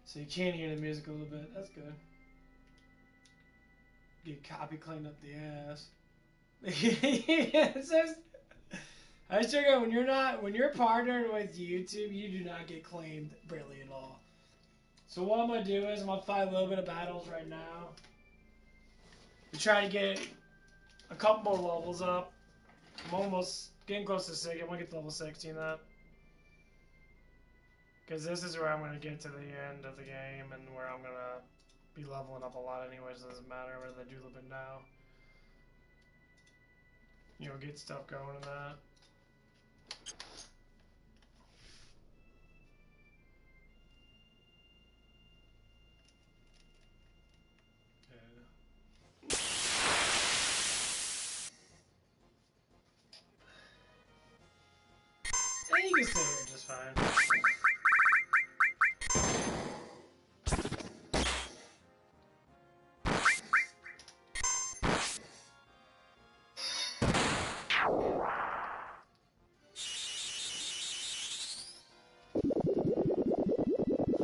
So you can hear the music a little bit. That's good. Get copy cleaned up the ass. I sure go when you're partnered with YouTube, you do not get claimed barely at all. So what I'm gonna do is I'm gonna fight a little bit of battles right now to try to get a couple more levels up. I'm almost getting close to 6. I'm gonna get to level 16 up. Because this is where I'm gonna get to the end of the game and where I'm gonna be leveling up a lot anyways. It doesn't matter whether I do a little bit now. You know, get stuff going and that. Yeah, you can stay here just fine.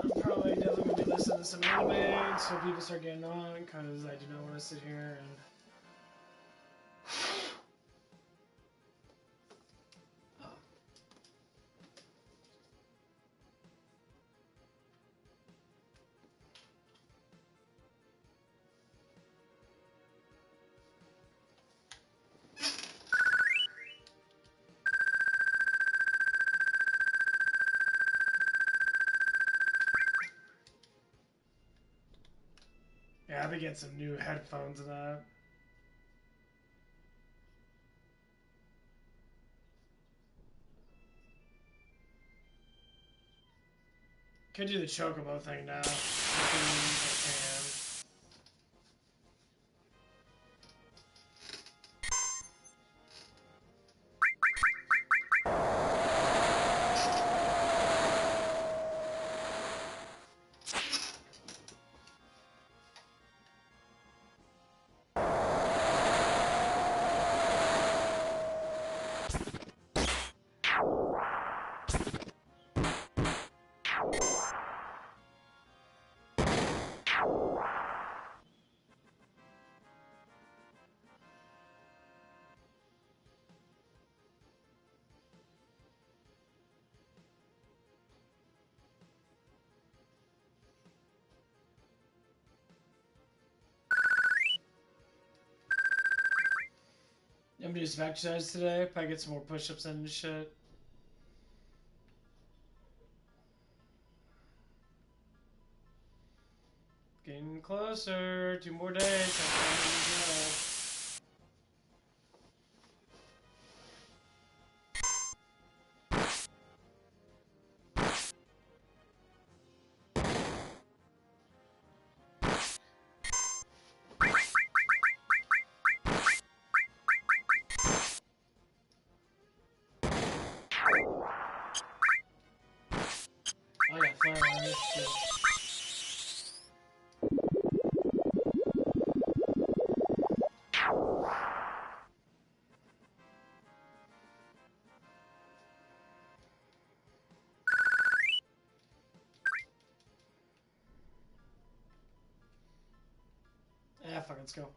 I'm probably definitely gonna be listening to some anime until people start getting on, because I do not want to sit here and. Yeah, I've been getting some new headphones and that. Could do the chocobo thing now. I'm gonna do some exercise today. Probably get some more push-ups in and shit. Getting closer. 2 more days. I got fire on this shit. Yeah, fuck, let's go.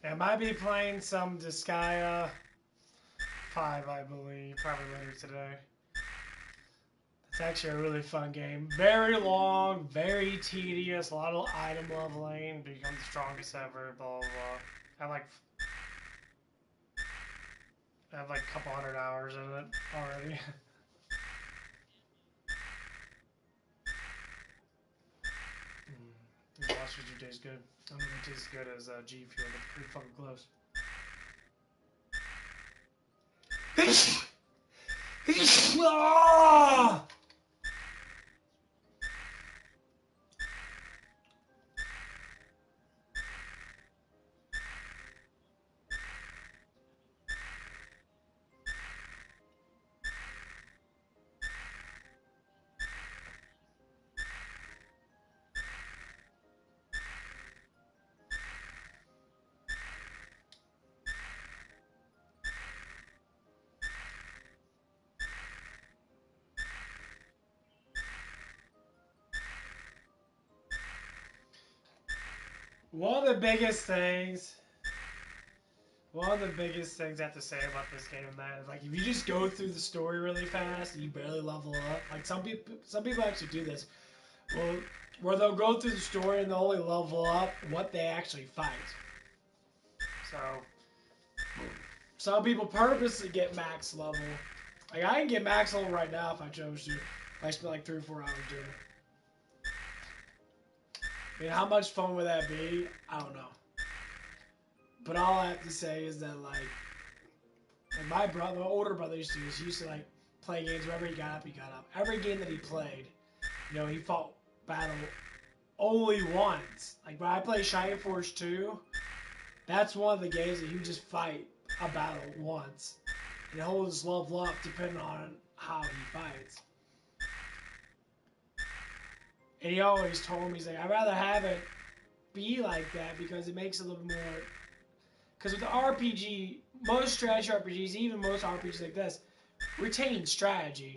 I might be playing some Disgaea 5, I believe, probably later today. It's actually a really fun game. Very long, very tedious, a lot of item leveling, become the strongest ever, blah, blah, blah. I have like a couple hundred hours in it already. Monster G tastes good. I don't know if it tastes as good as G Fuel, but pretty fucking close. Ah! One of the biggest things I have to say about this game, man, is like if you just go through the story really fast and you barely level up, like some people actually do this. Well, where they'll go through the story and they'll only level up what they actually fight. So some people purposely get max level. Like I can get max level right now if I chose to. If I spent like 3 or 4 hours doing it. I mean, how much fun would that be? I don't know. But all I have to say is that like my older brother used to do this. He used to like play games wherever he got up, he got up. Every game that he played, you know, he fought battle only once. Like when I play Shining Force 2, that's one of the games that you just fight a battle once. And he'll just level up depending on how he fights. And he always told me, he's like, I'd rather have it be like that because it makes it a little more. Because with the RPG, most strategy RPGs, even most RPGs like this, retain strategy.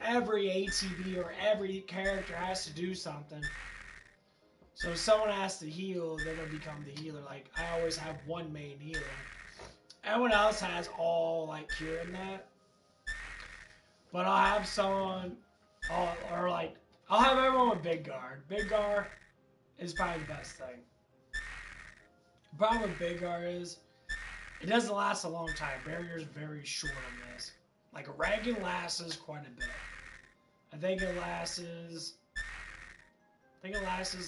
Every ATB or every character has to do something. So if someone has to heal, they're going to become the healer. Like, I always have one main healer. Everyone else has all, like, cure in that. But I'll have someone, or like, I'll have everyone with Big Guard. Big Guard is probably the best thing. The problem with Big Guard is, it doesn't last a long time. Barrier is very short on this. Like, a Reagan lasts quite a bit. I think it lasts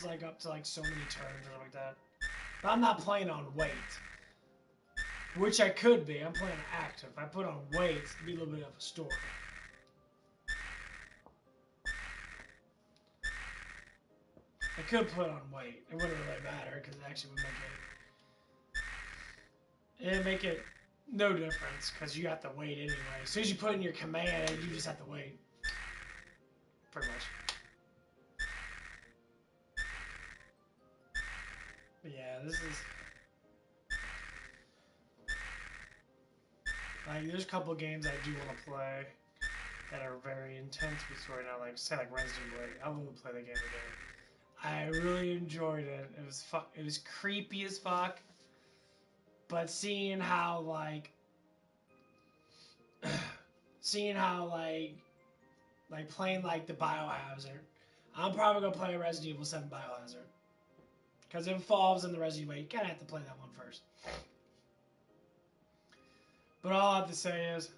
like up to like so many turns or something like that. But I'm not playing on weight. Which I could be. I'm playing active. If I put on weight, it'd be a little bit of a story. I could put on weight. It wouldn't really matter because it actually would make it no difference because you got the weight anyway. As soon as you put in your command, you just have to wait. Pretty much. But yeah, this is like there's a couple games I do want to play that are very intense with story now, like say like Resident Evil 8. I will play the game again. I really enjoyed it. It was creepy as fuck. But seeing how like playing like the Biohazard. I'm probably gonna play Resident Evil 7 Biohazard. Because it falls in the Resident Evil 8. You kinda have to play that one first. But all I have to say is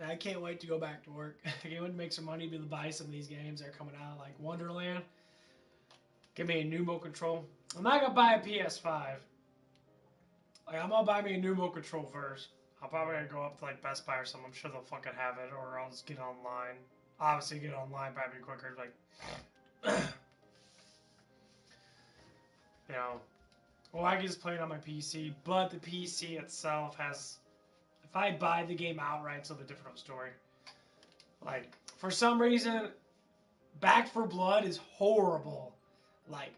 I can't wait to go back to work. I can't wait to make some money, be able to buy some of these games that are coming out, like Wonderland. Give me a Numo control. I'm not gonna buy a PS5. Like I'm gonna buy me a Numo control first. I'm probably gonna go up to like Best Buy or something. I'm sure they'll fucking have it, or I'll just get online. Obviously, get online probably quicker. Like, you know, well, I can just play it on my PC, but the PC itself has. If I buy the game outright, it's a little bit different story. Like, for some reason, Back 4 Blood is horrible. Like,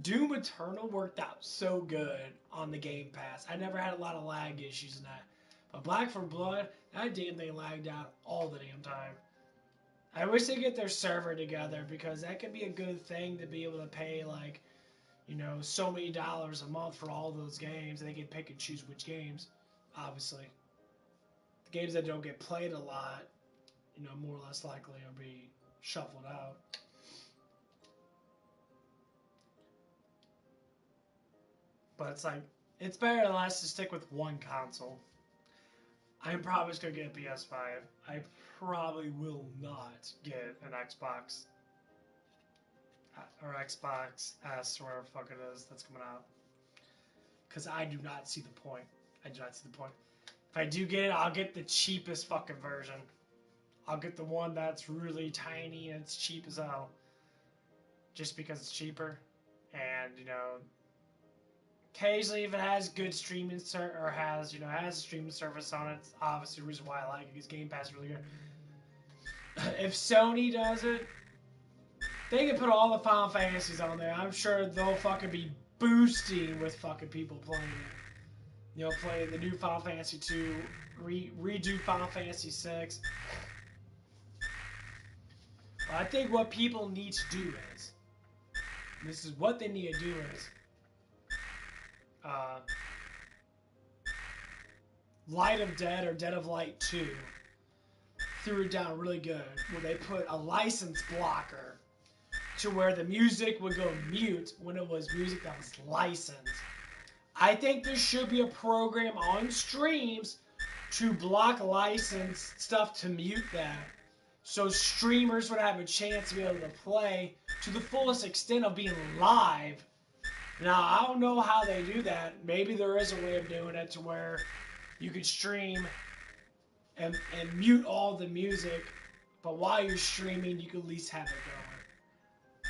Doom Eternal worked out so good on the Game Pass. I never had a lot of lag issues in that. But Back 4 Blood, that damn thing lagged out all the damn time. I wish they get their server together because that could be a good thing to be able to pay like, you know, so many dollars a month for all those games, and they can pick and choose which games. Obviously, the games that don't get played a lot, you know, more or less likely will be shuffled out. But it's like it's better than less to stick with one console. I'm probably just gonna get a PS5. I probably will not get an Xbox or Xbox S or whatever the fuck it is that's coming out. Because I do not see the point. I do not see the point. If I do get it, I'll get the cheapest fucking version. I'll get the one that's really tiny and it's cheap as hell. Just because it's cheaper. And, you know, occasionally if it has good streaming or has, you know, has a streaming service on it, it's obviously the reason why I like it, because Game Pass is really good. If Sony does it, they can put all the Final Fantasies on there. I'm sure they'll fucking be boosting with fucking people playing it. You know, play the new Final Fantasy 2, redo Final Fantasy 6. But I think what people need to do is, this is what they need to do is, Light of Dead or Dead of Light 2 threw it down really good, where they put a license blocker to where the music would go mute when it was music that was licensed. I think there should be a program on streams to block licensed stuff to mute that, so streamers would have a chance to be able to play to the fullest extent of being live. Now, I don't know how they do that. Maybe there is a way of doing it to where you could stream and mute all the music, but while you're streaming, you can at least have it going.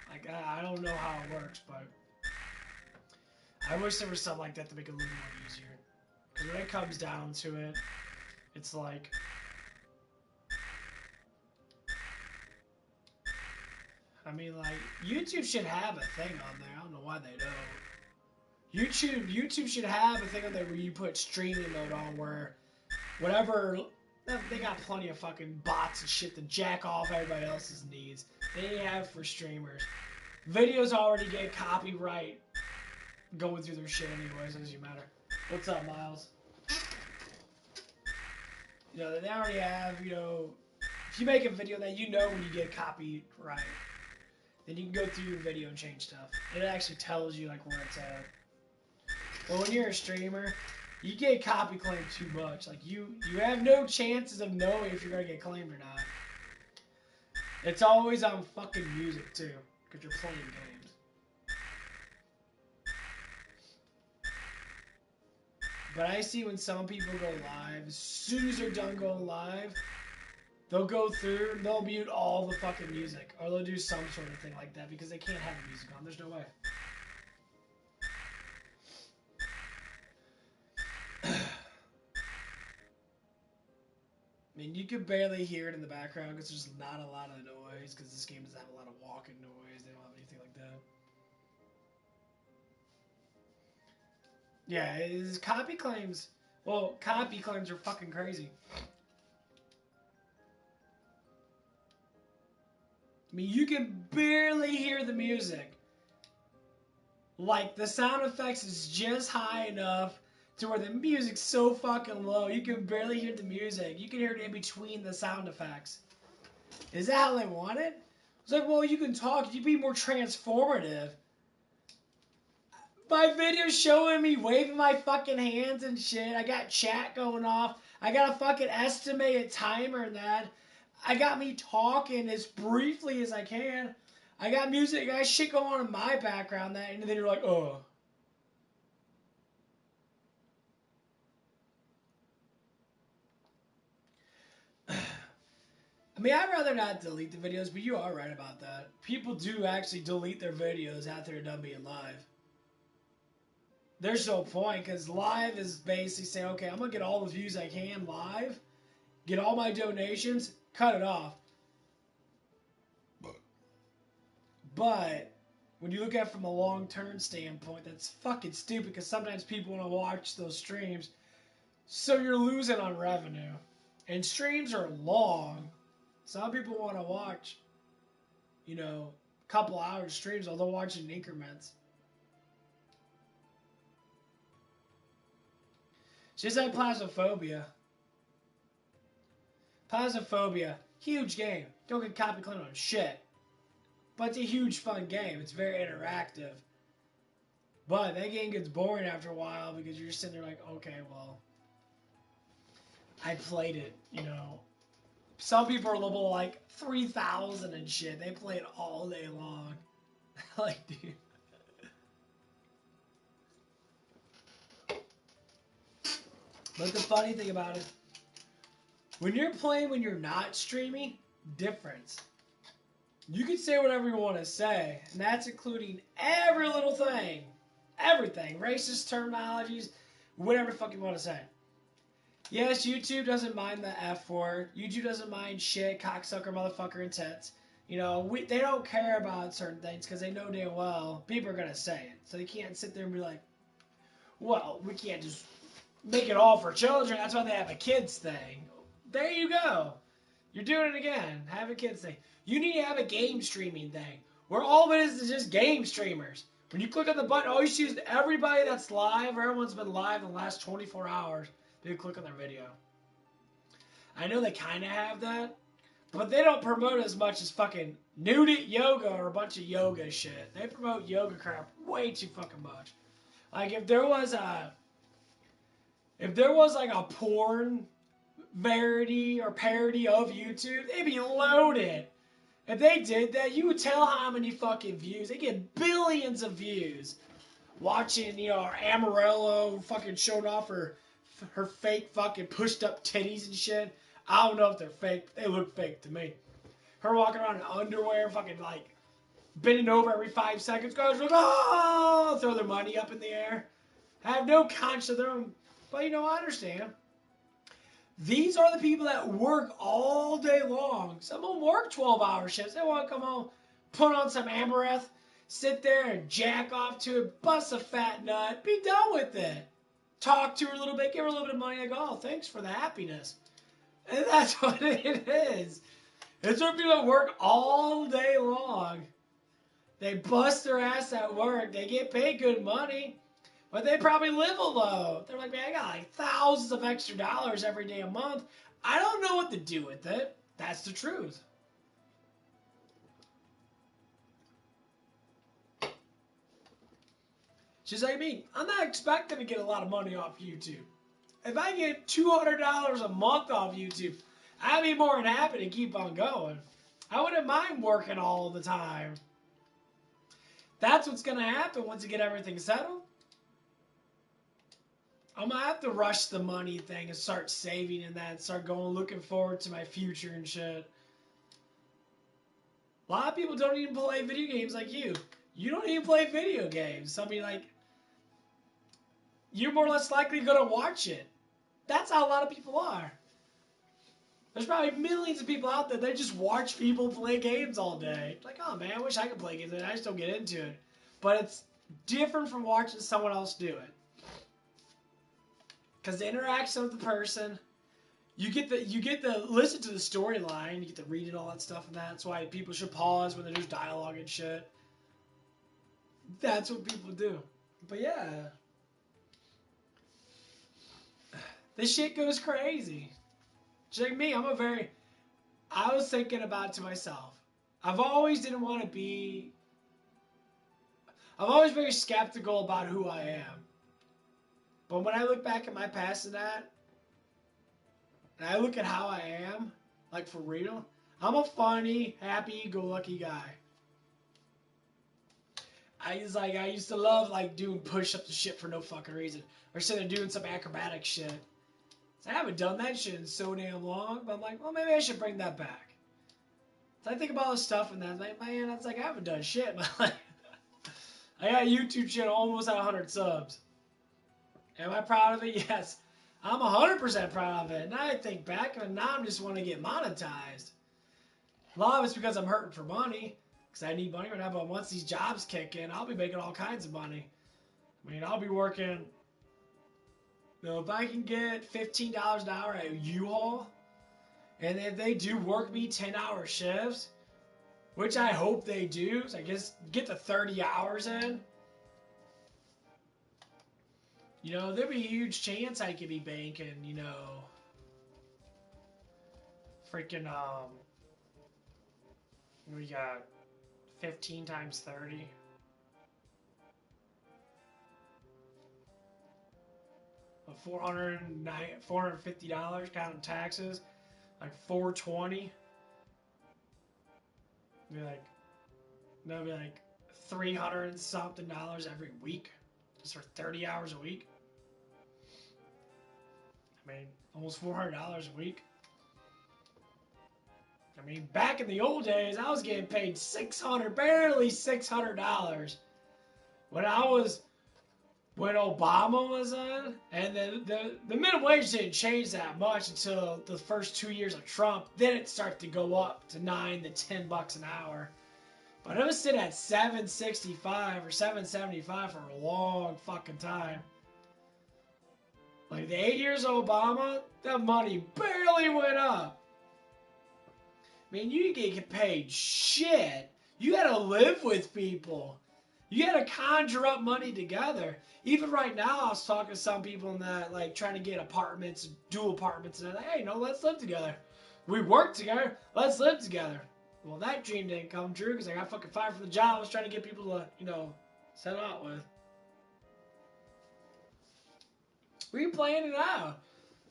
Like, I don't know how it works, but I wish there was something like that to make it a little more easier. Because when it comes down to it, it's like, I mean, like, YouTube should have a thing on there. I don't know why they don't. YouTube should have a thing on there where you put streaming mode on, where whatever, they got plenty of fucking bots and shit to jack off everybody else's needs. They have for streamers. Videos already get copyright going through their shit anyways, it doesn't matter. What's up, Miles? You know, they already have, you know, if you make a video that you know when you get copyright, then you can go through your video and change stuff. It actually tells you, like, where it's at. But when you're a streamer, you get copy claimed too much. Like, you have no chances of knowing if you're going to get claimed or not. It's always on fucking music, too, because you're playing games. But I see when some people go live, as soon as they're done going live, they'll go through and they'll mute all the fucking music. Or they'll do some sort of thing like that because they can't have the music on. There's no way. I mean, you can barely hear it in the background because there's not a lot of noise, because this game doesn't have a lot of walking noise. They don't have anything like that. Yeah, it's copy claims. Well, copy claims are fucking crazy. I mean, you can barely hear the music. Like, the sound effects is just high enough to where the music's so fucking low, you can barely hear the music. You can hear it in between the sound effects. Is that how they want it? It's like, well, you can talk, you be more transformative. My video's showing me waving my fucking hands and shit. I got chat going off. I got a fucking estimated timer in that. I got me talking as briefly as I can. I got music, I got shit going on in my background, that, and then you're like, oh. I mean, I'd rather not delete the videos, but you are right about that. People do actually delete their videos after they're done being live. There's no point, because live is basically saying, okay, I'm going to get all the views I can live, get all my donations, cut it off. But when you look at it from a long-term standpoint, that's fucking stupid, because sometimes people want to watch those streams, so you're losing on revenue. And streams are long. Some people want to watch, you know, a couple hours streams, although watching in increments. Just like Plasmophobia. Plasmophobia, huge game. Don't get copy clipped on shit. But it's a huge fun game. It's very interactive. But that game gets boring after a while because you're sitting there like, okay, well, I played it, you know. Some people are level like 3,000 and shit. They play it all day long. Like, dude. But the funny thing about it, when you're playing when you're not streaming, difference. You can say whatever you want to say, and that's including every little thing. Everything. Racist terminologies, whatever the fuck you want to say. Yes, YouTube doesn't mind the F word. YouTube doesn't mind shit, cocksucker, motherfucker, and tits. You know, they don't care about certain things because they know damn well people are going to say it. So they can't sit there and be like, well, we can't just make it all for children. That's why they have a kids thing. There you go. You're doing it again. Have a kids thing. You need to have a game streaming thing where all of it is just game streamers. When you click on the button, all you see is everybody that's live, or everyone's been live in the last 24 hours. They click on their video. I know they kind of have that, but they don't promote as much as fucking nudity yoga or a bunch of yoga shit. They promote yoga crap way too fucking much. Like if there was like a porn parody or parody of YouTube, they'd be loaded. If they did that, you would tell how many fucking views. They get billions of views watching, you know, our Amarillo fucking showing off her fake fucking pushed up titties and shit. I don't know if they're fake. They look fake to me. Her walking around in underwear, fucking like bending over every 5 seconds. Guys like, oh, throw their money up in the air. Have no conscience of their own. But you know, I understand. These are the people that work all day long. Some of them work 12-hour shifts. They want to come home, put on some Amaretth, sit there and jack off to it, bust a fat nut, be done with it. Talk to her a little bit, give her a little bit of money, like, oh, thanks for the happiness. And that's what it is. It's for people that work all day long. They bust their ass at work. They get paid good money. But they probably live low. They're like, man, I got like thousands of extra dollars every day a month. I don't know what to do with it. That's the truth. She's like me. I'm not expecting to get a lot of money off YouTube. If I get $200 a month off YouTube, I'd be more than happy to keep on going. I wouldn't mind working all the time. That's what's going to happen once you get everything settled. I'm going to have to rush the money thing and start saving in that and start going looking forward to my future and shit. A lot of people don't even play video games like you. You don't even play video games. So I mean, like, you're more or less likely going to watch it. That's how a lot of people are. There's probably millions of people out there that just watch people play games all day. Like, oh man, I wish I could play games. I just don't get into it. But it's different from watching someone else do it. Because the interaction with the person, you get to listen to the storyline, you get to read it, all that stuff, and that's why people should pause when there's dialogue and shit. That's what people do. But yeah, this shit goes crazy. Just like me, I was thinking about it to myself. I've always very skeptical about who I am. But when I look back at my past and that, and I look at how I am, like for real, I'm a funny, happy-go-lucky guy. I used to love like doing push-ups and shit for no fucking reason, or sitting there doing some acrobatic shit. So I haven't done that shit in so damn long, but I'm like, well, maybe I should bring that back. So I think about all this stuff and that, like, man, it's like I haven't done shit in my life. I got a YouTube channel almost at 100 subs. Am I proud of it? Yes. I'm 100% proud of it. And I think back, and now I just want to get monetized. A lot of it's because I'm hurting for money, because I need money right now, but once these jobs kick in, I'll be making all kinds of money. I mean, I'll be working, you know, if I can get $15 an hour at U-Haul, And if they do work me 10-hour shifts, which I hope they do, so I guess get to 30 hours in, you know, there'd be a huge chance I could be banking, you know, freaking, we got 15 times 30. $450 counting taxes, like 420. Be like, that'd be like 300 and something dollars every week, just for 30 hours a week. I mean, almost $400 a week. I mean, back in the old days, I was getting paid barely $600 when when Obama was in, and then the minimum wage didn't change that much until the first 2 years of Trump. Then it started to go up to $9 to $10 an hour. But it was sitting at $7.65 or $7.75 for a long fucking time. Like the 8 years of Obama, that money barely went up. I mean, you didn't get paid shit. You gotta live with people. You gotta conjure up money together. Even right now, I was talking to some people in that, like, trying to get apartments, dual apartments, and they're like, hey, no, let's live together. We work together, let's live together. Well, that dream didn't come true because I got fucking fired from the job I was trying to get people to, you know, settle out with. We planned it out.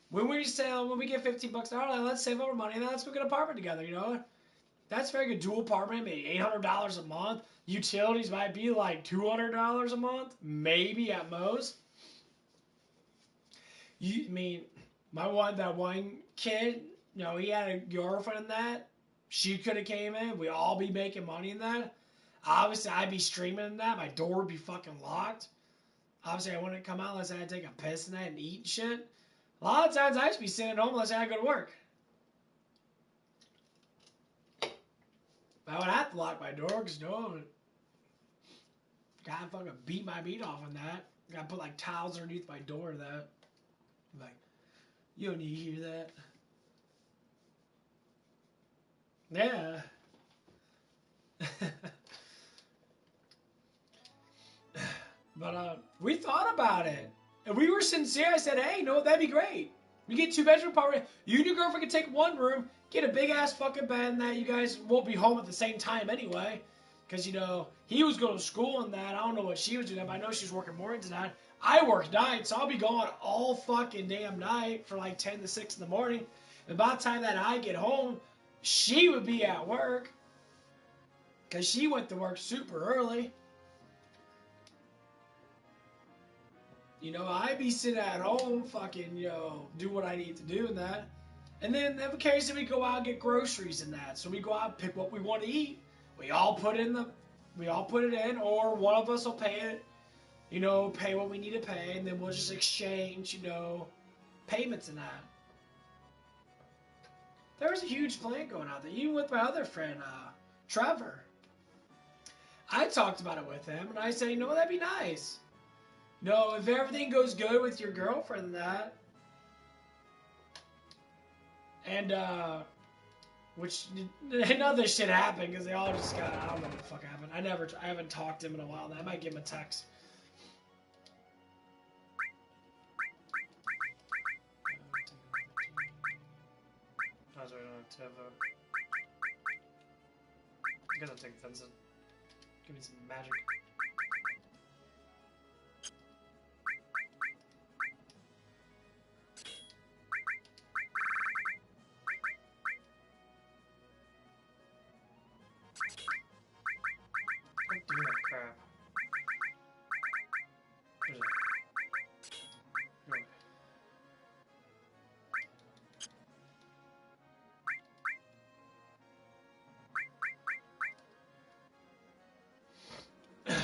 When we get $15 an hour, like, let's save up our money and then let's go get an apartment together, you know? That's very good. Dual apartment, maybe $800 a month. Utilities might be like $200 a month, maybe at most. I mean, that one kid, you know, he had a girlfriend in that. She could have came in. We'd all be making money in that. Obviously, I'd be streaming in that. My door would be fucking locked. Obviously, I wouldn't come out unless I had to take a piss in that and eat and shit. A lot of times, I'd just be sitting at home unless I had to go to work. I would have to lock my door because no, gotta fucking beat my meat off on that. Gotta put like towels underneath my door. That, like, you don't need to hear that. Yeah. But we thought about it, and we were sincere. I said, hey, no, that'd be great. You get 2-bedroom apartment. You and your girlfriend can take one room, get a big ass fucking bed, and that you guys won't be home at the same time anyway. Because, you know, he was going to school and that. I don't know what she was doing, but I know she was working mornings and that. I work nights, so I'll be gone all fucking damn night for like 10 to 6 in the morning. And by the time that I get home, she would be at work. Because she went to work super early. You know, I'd be sitting at home, fucking, you know, do what I need to do and that. And then occasionally we go out and get groceries and that. So we go out and pick what we want to eat. We all put it in, or one of us will pay it, you know, pay what we need to pay, and then we'll just exchange, you know, payments and that. There was a huge plan going out there, even with my other friend, Trevor. I talked about it with him, and I said, you know, that'd be nice. No, if everything goes good with your girlfriend and that, and, which, none of this shit happened, because they all just got, I don't know what the fuck happened. I haven't talked to him in a while, I might give him a text. I was waiting on to have I guess I'll take Vincent. Give me some magic. Don't do that crap. Where's it? No.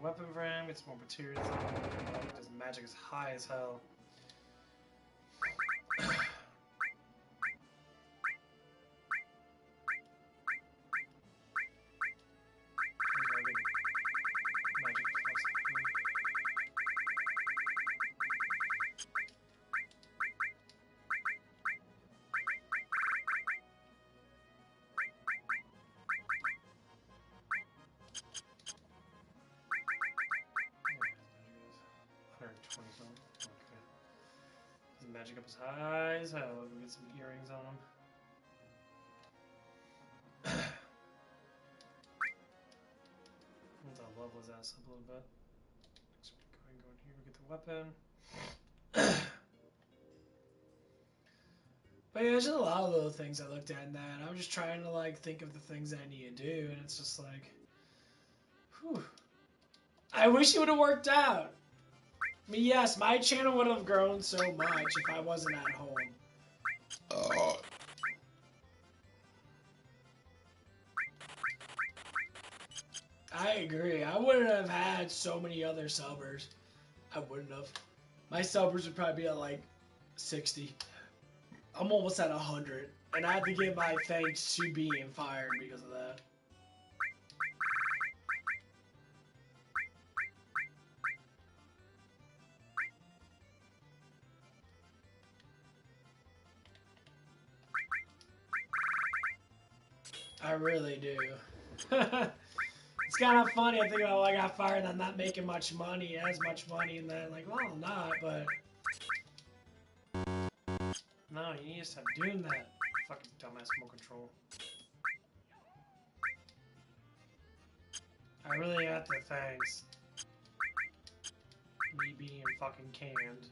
weapon for him, get some more materials on him. His magic is high as hell. Magic up as high as hell. We'll get some earrings on him. I'll level his ass up a little bit. Next, go ahead and go in here. We get the weapon. But yeah, there's just a lot of little things I looked at in that. I was just trying to like think of the things I need to do, and it's just like, whew. I wish it would have worked out. I mean, yes, my channel would have grown so much if I wasn't at home. I agree. I wouldn't have had so many other subbers. I wouldn't have. My subbers would probably be at like 60. I'm almost at 100. And I have to give my thanks to being fired because of that. I really do. It's kind of funny. I think, oh, I got fired. I'm not making much money, as much money, and then like, well, I'm not, but no, you need to stop doing that. Fucking dumbass remote control. I really have to thanks me being fucking canned.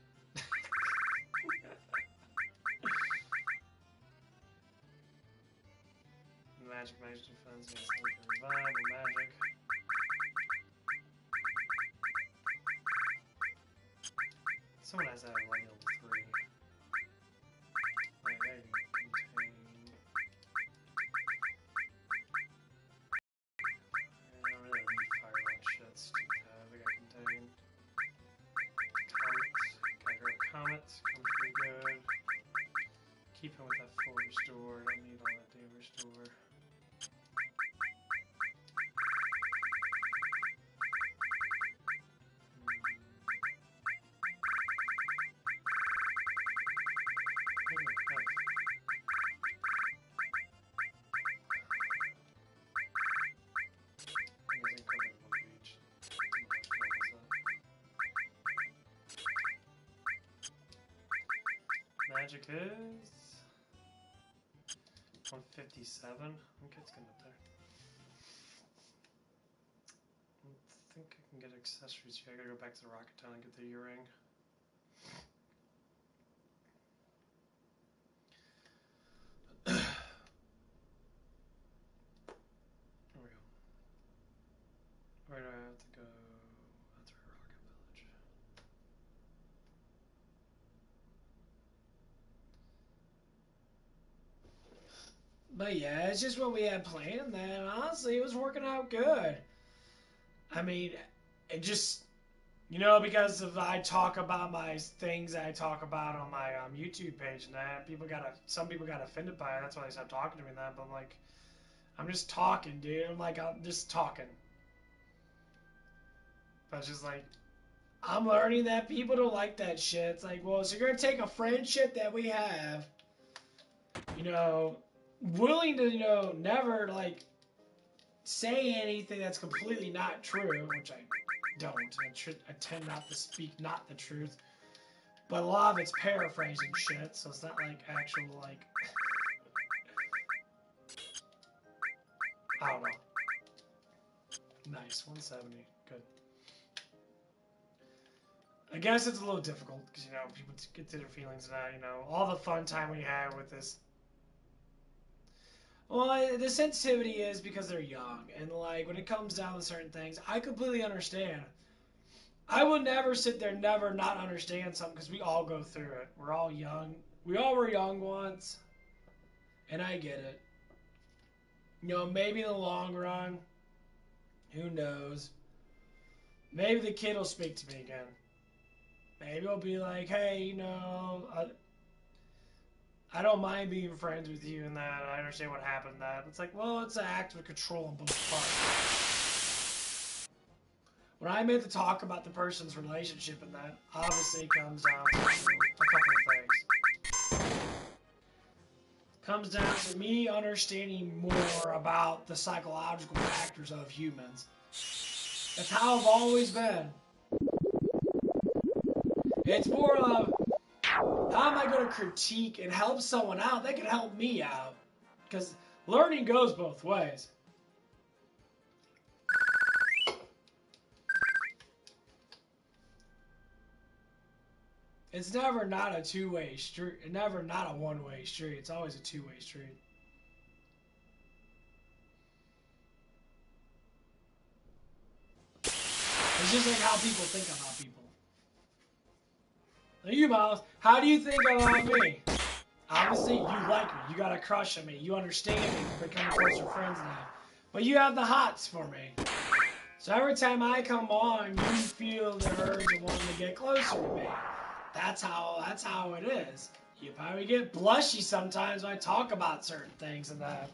Magic defense, yes, revival, magic. Someone has that at like level 3. Right, there you go. Contain. I don't really need fire on shit. Stupid. We got contain. Comet. Gotta grab Comet. Comet's pretty good. Keep him with that full restore. Don't need all that damn restore. Magic is 157. Okay, it's getting up there. I think I can get accessories here. I gotta go back to the Rocket Town and get the earring. There we go. Where do I have to go? That's right, Rocket Village. But yeah, it's just what we had planned, man. Honestly, it was working out good. I mean, it just, you know, because of I talk about my things I talk about on my YouTube page and that, some people got offended by it. That's why they stopped talking to me and that. But I'm like, I'm just talking, dude. I'm just talking. But it's just like, I'm learning that people don't like that shit. It's like, well, so you're gonna take a friendship that we have, you know, willing to, you know, never like say anything that's completely not true, which I don't. I tend not to speak not the truth. But a lot of it's paraphrasing shit, so it's not like actual, like... I don't know. Nice, 170. Good. I guess it's a little difficult, because, you know, people get to their feelings and that, you know, all the fun time we had with this. Well, the sensitivity is because they're young, and, like, when it comes down to certain things, I completely understand. I will never sit there, never not understand something, because we all go through it. We're all young. We all were young once, and I get it. You know, maybe in the long run, who knows? maybe the kid will speak to me again. Maybe he'll be like, hey, you know, I don't mind being friends with you and that. I understand what happened and that. It's like, well, it's an act of control on both parts. When I meant to talk about the person's relationship and that, obviously comes down to a couple of things. Comes down to me understanding more about the psychological factors of humans. That's how I've always been. It's more of, how am I going to critique and help someone out that can help me out? Because learning goes both ways. It's never not a two-way street. Never not a one-way street. It's always a two-way street. It's just like how people think about people. Now you, Miles, how do you think about me? Obviously, you like me. You got a crush on me. You understand me. We're becoming closer friends now. But you have the hots for me. So every time I come on, you feel the urge of wanting to get closer to me. That's how it is. You probably get blushy sometimes when I talk about certain things and that.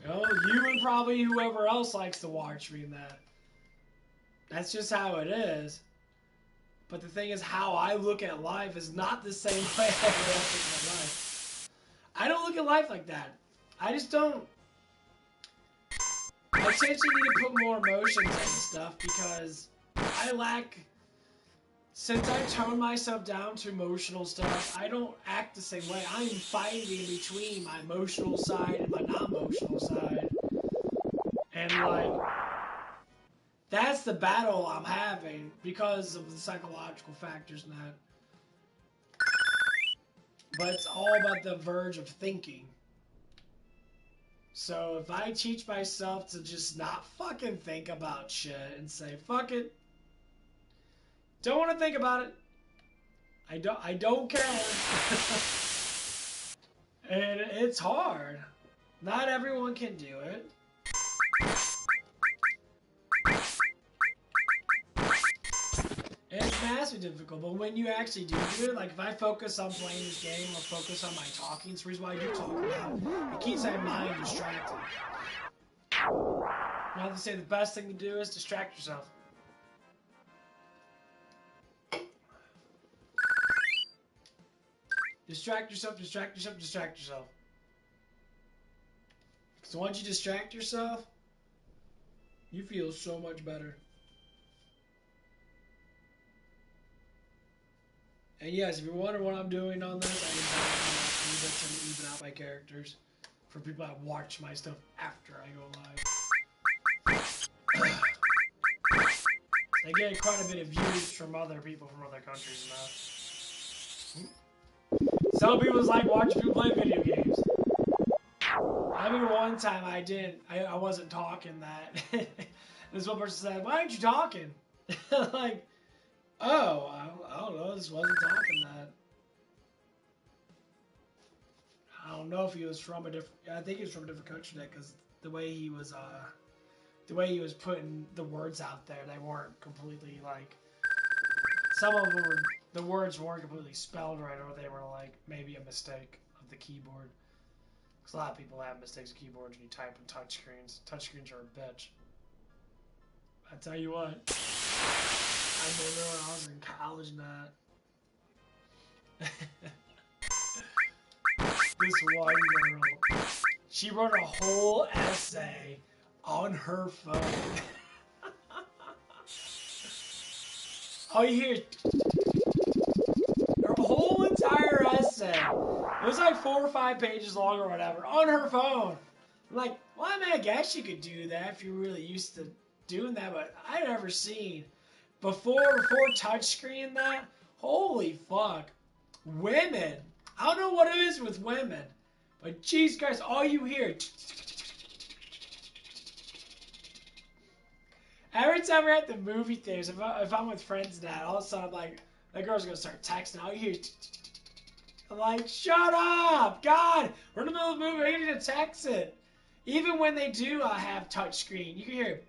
You know, you and probably whoever else likes to watch me and that. That's just how it is. But the thing is, how I look at life is not the same way I look at life. I don't look at life like that. I just don't. I tend to need to put more emotions into stuff because I lack. Since I tone myself down to emotional stuff, I don't act the same way. I'm fighting between my emotional side and my non-emotional side. And like, that's the battle I'm having because of the psychological factors and that. But it's all about the verge of thinking. So if I teach myself to just not fucking think about shit and say, fuck it. Don't want to think about it. I don't care. And it's hard. Not everyone can do it. And it's massively difficult, but when you actually do it, like if I focus on playing this game or focus on my talking, it's the reason why I do talk about it keeps my mind distracted. I have to say the best thing to do is distract yourself. Distract yourself, distract yourself, distract yourself. So once you distract yourself, you feel so much better. And yes, if you're wondering what I'm doing on this, I'm trying to even out my characters for people that watch my stuff after I go live. I get quite a bit of views from other people from other countries now. Some people's like watching people play video games. I remember one time I wasn't talking that. This one person said, "Why aren't you talking?" Like, oh, I don't know, this wasn't talking that. I don't know if he was from a different, I think he was from a different country because the way he was putting the words out there, they weren't completely like, some of them were, the words weren't completely spelled right, or they were like maybe a mistake of the keyboard. Because a lot of people have mistakes of keyboards when you type in touchscreens. Touchscreens are a bitch. I tell you what, I remember when I was in college and that. This one girl, she wrote a whole essay on her phone. All you hear is her whole entire essay. It was like 4 or 5 pages long or whatever on her phone. I'm like, well, I mean, I guess you could do that if you're really used to doing that, but I've never seen before touchscreen that. Holy fuck, women. I don't know what it is with women, but jeez Christ, all you hear. Every time we're at the movie theaters, if I'm with friends and that, all of a sudden I'm like, that girl's gonna start texting. All you hear, I'm like, shut up, God, we're in the middle of the movie. I need to text it. Even when they do have touchscreen, you can hear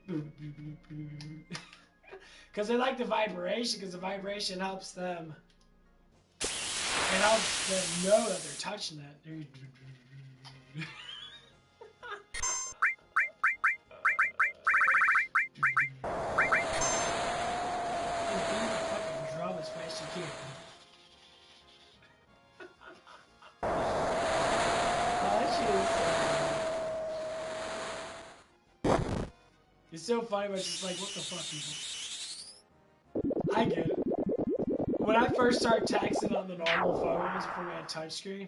Because they like the vibration, because the vibration helps them. It helps them know that they're touching it. Fucking drum as fast as you can. It's so funny, but it's just like, what the fuck, people? I get it. When I first started texting on the normal phones before we had touchscreen,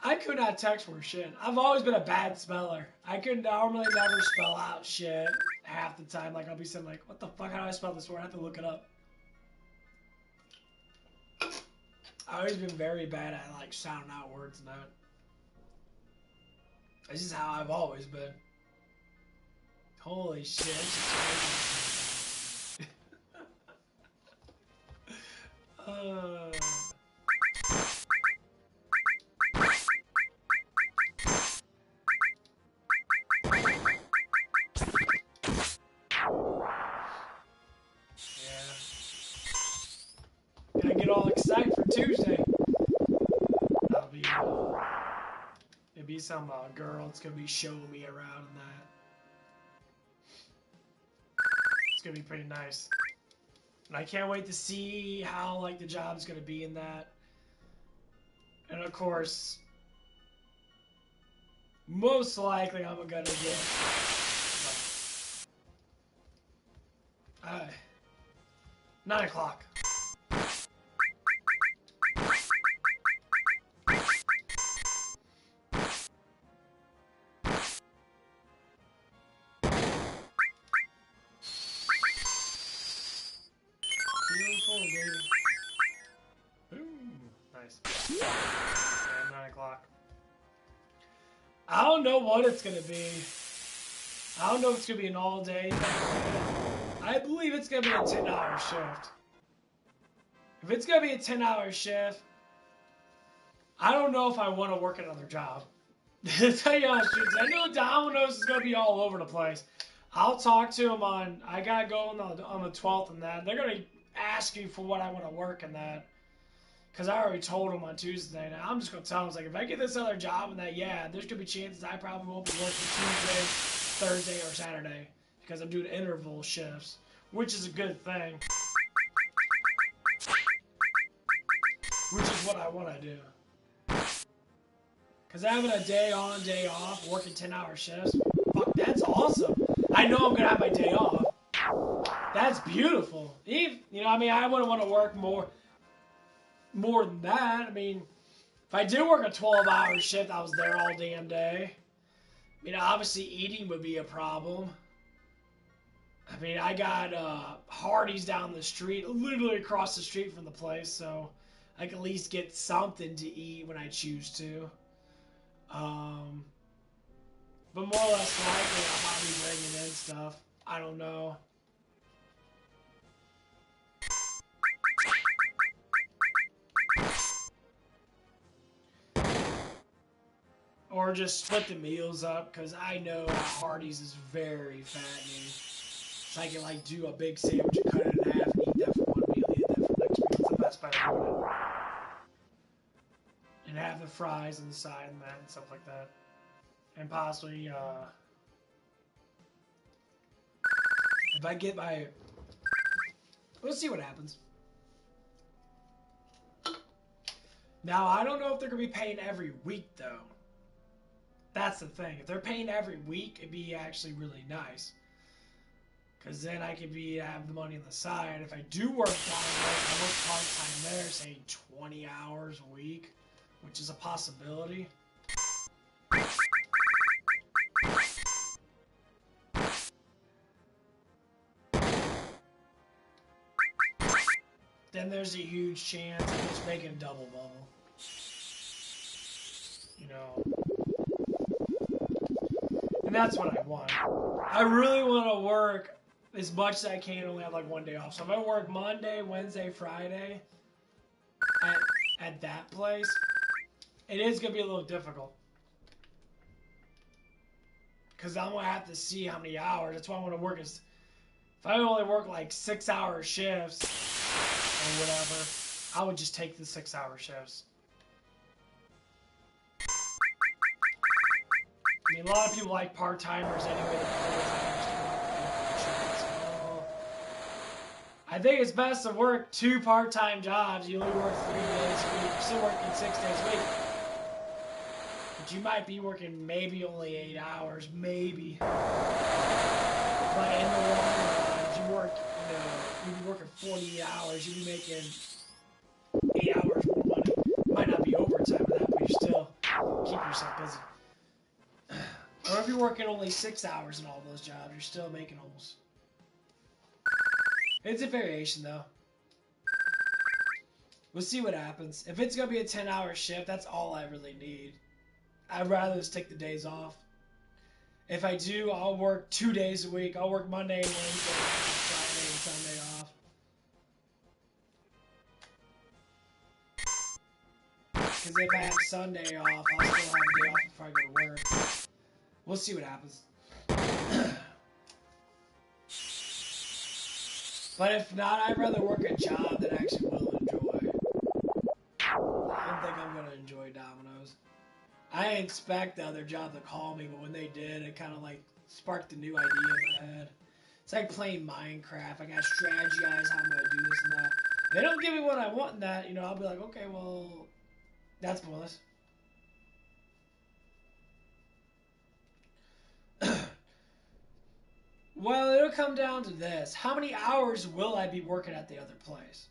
I could not text for shit. I've always been a bad speller. I could normally never spell out shit half the time. Like, I'll be saying, like, what the fuck, how do I spell this word? I have to look it up. I've always been very bad at, like, sounding out words and that. This is how I've always been. Holy shit. Gotta get all excited for Tuesday. That'll be, it'll be some girl that's gonna be showing me around and that. It's gonna be pretty nice. And I can't wait to see how, like, the job's gonna be in that. And of course, most likely I'm gonna get, like, 9 o'clock. And 9 o'clock. I don't know what it's gonna be. I don't know if it's gonna be an all-day thing. I believe it's gonna be a 10-hour shift. If it's gonna be a 10-hour shift, I don't know if I want to work another job. To tell you honest, I know Domino's is gonna be all over the place. I'll talk to them on. I gotta go on the 12th and that. They're gonna ask you for what I want to work in that. Because I already told them on Tuesday. Now I'm just going to tell them, like, if I get this other job and that, yeah, there's going to be chances I probably won't be working Tuesday, Thursday, or Saturday. Because I'm doing interval shifts, which is a good thing. Which is what I want to do. Because having a day on, day off, working 10-hour shifts, fuck, that's awesome. I know I'm going to have my day off. That's beautiful. You know, I mean, I wouldn't want to work more than that. I mean, if I did work a 12-hour shift, I was there all damn day. I mean, obviously eating would be a problem. I mean, I got Hardee's down the street, literally across the street from the place, so I can at least get something to eat when I choose to. But more or less likely, I'll probably be bringing in stuff. I don't know. Or just split the meals up, because I know Hardee's is very fattening. So I can, like, do a big sandwich and cut it in half and eat that for one meal, eat that for the next meal. It's the best part of doing it. And have the fries on the side and that and stuff like that. And possibly, if I get my... We'll see what happens. Now, I don't know if they're going to be paying every week, though. That's the thing. If they're paying every week, it'd be actually really nice. Because then I could have the money on the side. If I do work down there, I work part-time there, say 20 hours a week, which is a possibility. Then there's a huge chance of just making a double bubble. You know. And that's what I want. I really want to work as much as I can, only have like one day off. So if I work Monday, Wednesday, Friday at that place, it is going to be a little difficult. Because I'm going to have to see how many hours. That's why I want to work as If I only work like 6-hour shifts or whatever, I would just take the 6-hour shifts. I mean, a lot of people like part-timers anyway. So I think it's best to work 2 part-time jobs. You only work 3 days a week. You're still working 6 days a week. But you might be working maybe only 8 hours, maybe. But in the long run, if you work, you'd be working 40 hours, you'd be making 8 hours more money. Might not be overtime with that, but you still keep yourself busy. Or if you're working only 6 hours in all those jobs, you're still making almost. It's a variation, though. We'll see what happens. If it's going to be a 10-hour shift, that's all I really need. I'd rather just take the days off. If I do, I'll work 2 days a week. I'll work Monday, Wednesday, Friday, and Sunday off. Because if I have Sunday off, I'll still have a day off before I go to work. We'll see what happens. But if not, I'd rather work a job that I actually will enjoy. I don't think I'm going to enjoy Domino's. I didn't expect the other job to call me, but when they did, it kind of like sparked a new idea in my head. It's like playing Minecraft. I got to strategize how I'm going to do this and that. If they don't give me what I want in that, I'll be like, okay, well, that's pointless. Well, it'll come down to this. How many hours will I be working at the other place?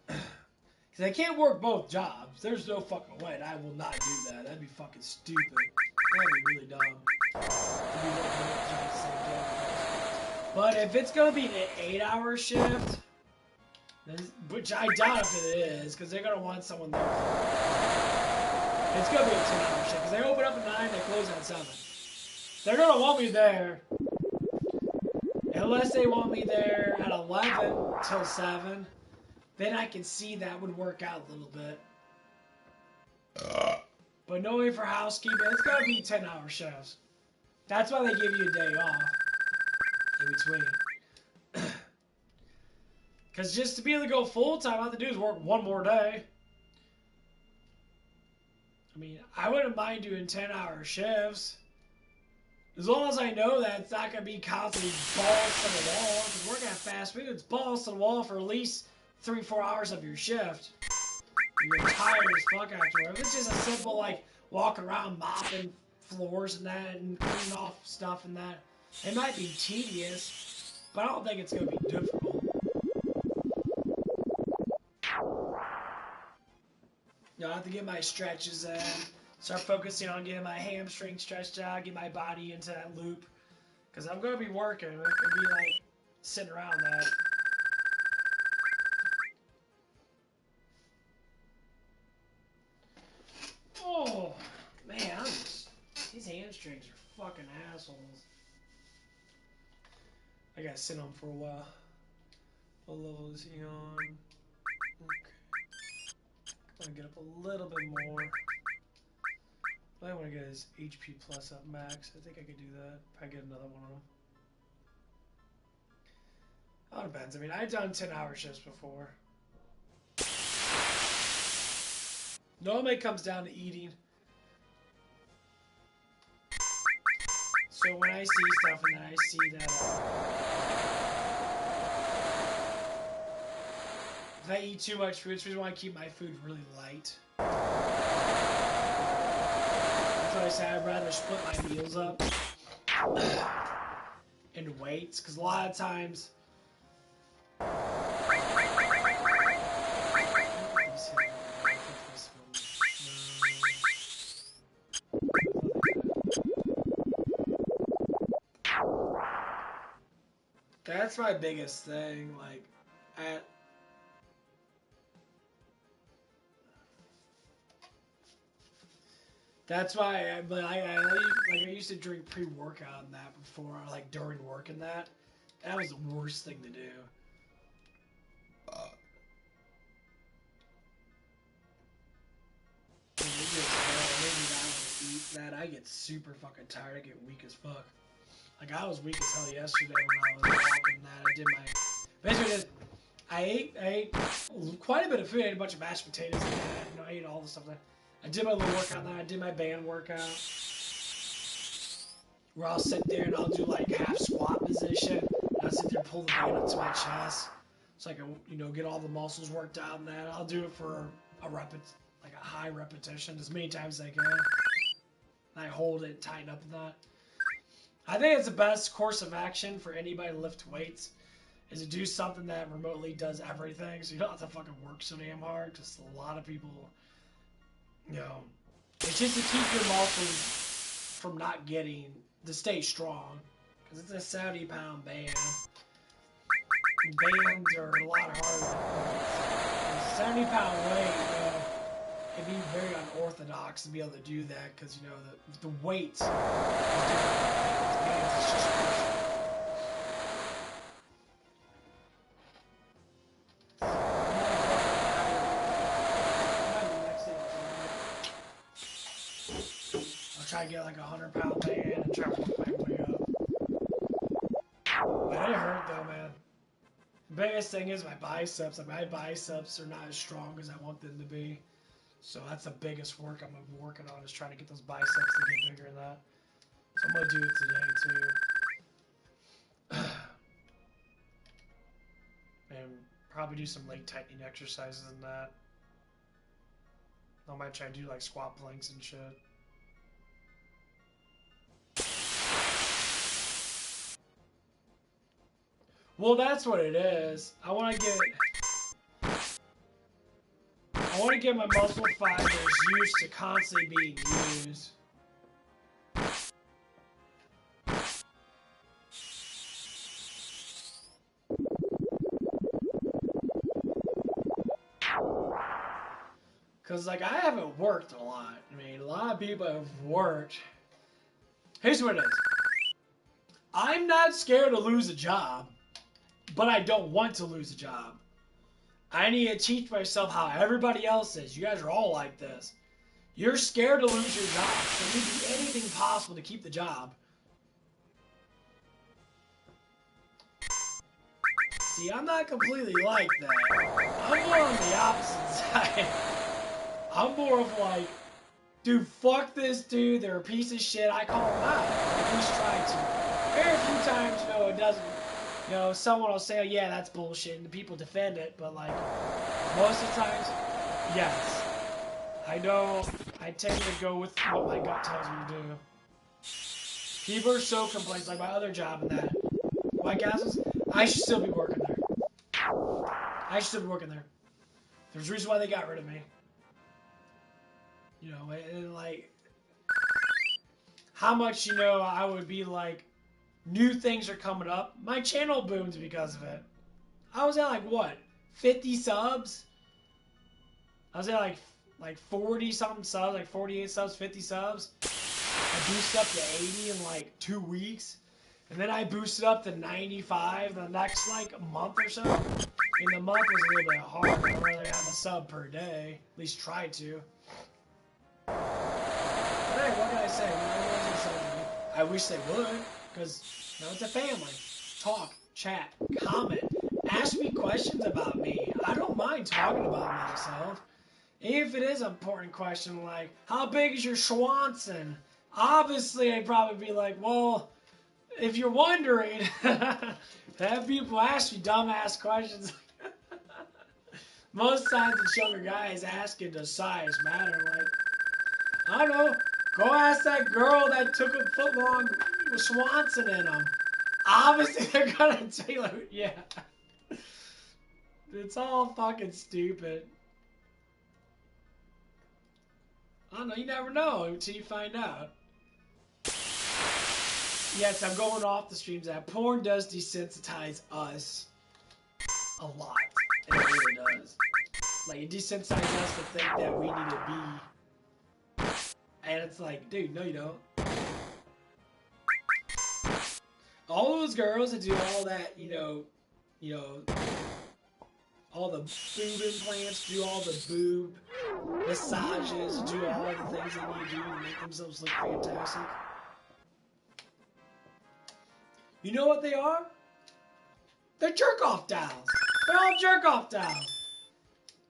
Because I can't work both jobs. There's no fucking way. And I will not do that. That'd be fucking stupid. That'd be really dumb. But if it's going to be an 8-hour shift, which I doubt if it is, because they're going to want someone there for it's going to be a 10-hour shift, because they open up at 9, they close at 7. They're going to want me there, unless they want me there at 11 till 7. Then I can see that would work out a little bit. But knowing for housekeeping, it's got to be 10-hour shifts. That's why they give you a day off in between. Because just to be able to go full-time, all I have to do is work one more day. I mean, I wouldn't mind doing 10-hour shifts. As long as I know that it's not going to be constantly balls to the wall. Because working at fast food, it's balls to the wall for at least 3-4 hours of your shift. You're tired as fuck afterward. If it's just a simple, like, walk around mopping floors and that and cleaning off stuff and that, it might be tedious, but I don't think it's going to be difficult. I have to get my stretches in, start focusing on getting my hamstring stretched out, get my body into that loop, because I'm going to be working. It could be like sitting around that. Oh, man, these hamstrings are fucking assholes. I gotta sit on for a while. What level is he on? Okay. I'm gonna get up a little bit more. I want to get his HP plus up max. I think I could do that. If I get another one of them. All depends. I mean, I've done 10-hour shifts before. Normally it comes down to eating. So when I see stuff and then I see that if I eat too much food, it's because I want to keep my food really light. That's why I say I'd rather split my meals up into weights, because a lot of times that's my biggest thing, like, that's why I used to drink pre-workout and that before, like during work and that. That was the worst thing to do. Maybe I want to eat that, I get super fucking tired. I get weak as fuck. Like, I was weak as hell yesterday when I was walking that. I did my... Basically, just, I ate quite a bit of food. I ate a bunch of mashed potatoes and that. You know, I ate all the stuff that... I did my little workout then. I did my band workout. Where I'll sit there and I'll do, like, half squat position. And I'll sit there and pull the band up to my chest. So I can, you know, get all the muscles worked out and that. I'll do it for a high repetition, as many times as I can. And I hold it and tighten up with that. I think it's the best course of action for anybody to lift weights, is to do something that remotely does everything, so you don't have to fucking work so damn hard. Just a lot of people, you know, it's just to keep your muscles from not getting, to stay strong, because it's a 70-pound band. Bands are a lot harder. 70-pound weight, you know, it'd be very unorthodox to be able to do that, because, you know, the weight is different. Bands is just I'll try to get like a 100-pound band and try to work my way up. But it hurt though, man. The biggest thing is my biceps. Like, my biceps are not as strong as I want them to be. So that's the biggest work I'm going to be working on, is trying to get those biceps to get bigger than that. So I'm going to do it today too. And probably do some leg tightening exercises and that. I might try to do like squat planks and shit. Well, that's what it is. I want to get my muscle fibers used to constantly being used. Because, like, I haven't worked a lot. I mean, a lot of people have worked. Here's what it is. I'm not scared to lose a job, but I don't want to lose a job. I need to teach myself how everybody else is. You guys are all like this. You're scared to lose your job, so you do anything possible to keep the job. See, I'm not completely like that. I'm more on the opposite side. I'm more of like, dude, fuck this dude, they're a piece of shit, I call him out. At least try to. Very few times, you know, it doesn't, you know, someone will say, oh, yeah, that's bullshit, and the people defend it, but, like, most of the times, yes. I know, I tend to go with what my gut tells me to do. People are so complacent, like my other job and that. White Castles, I should still be working there. I should still be working there. There's a reason why they got rid of me. You know, and like, how much, you know, I would be like, new things are coming up. My channel booms because of it. I was at like, what, 50 subs? I was at like 40 something subs, like 48 subs, 50 subs. I boosted up to 80 in like 2 weeks. And then I boosted up to 95 the next like month or so. I mean, the month was a little bit hard. I rather have a sub per day. At least try to. But hey, what can I say? I wish they would, because, you know, it's a family. Talk, chat, comment, ask me questions about me. I don't mind talking about myself. Even if it is an important question like, how big is your Swanson? Obviously, I'd probably be like, well, if you're wondering, have people ask me dumbass questions. Most times it's younger guys asking, does size matter? Like, I don't know. Go ask that girl that took a foot long with Swanson in them. Obviously, they're gonna say, like, yeah. It's all fucking stupid. I don't know. You never know until you find out. Yes, I'm going off the streams. That porn does desensitize us a lot. It really does. Like, it desensitizes us to think that we need to be. And it's like, dude, no you don't. All those girls that do all that, you know, all the boob implants, do all the boob massages, do all the things they need to do to make themselves look fantastic. You know what they are? They're jerk-off dolls. They're all jerk-off dolls.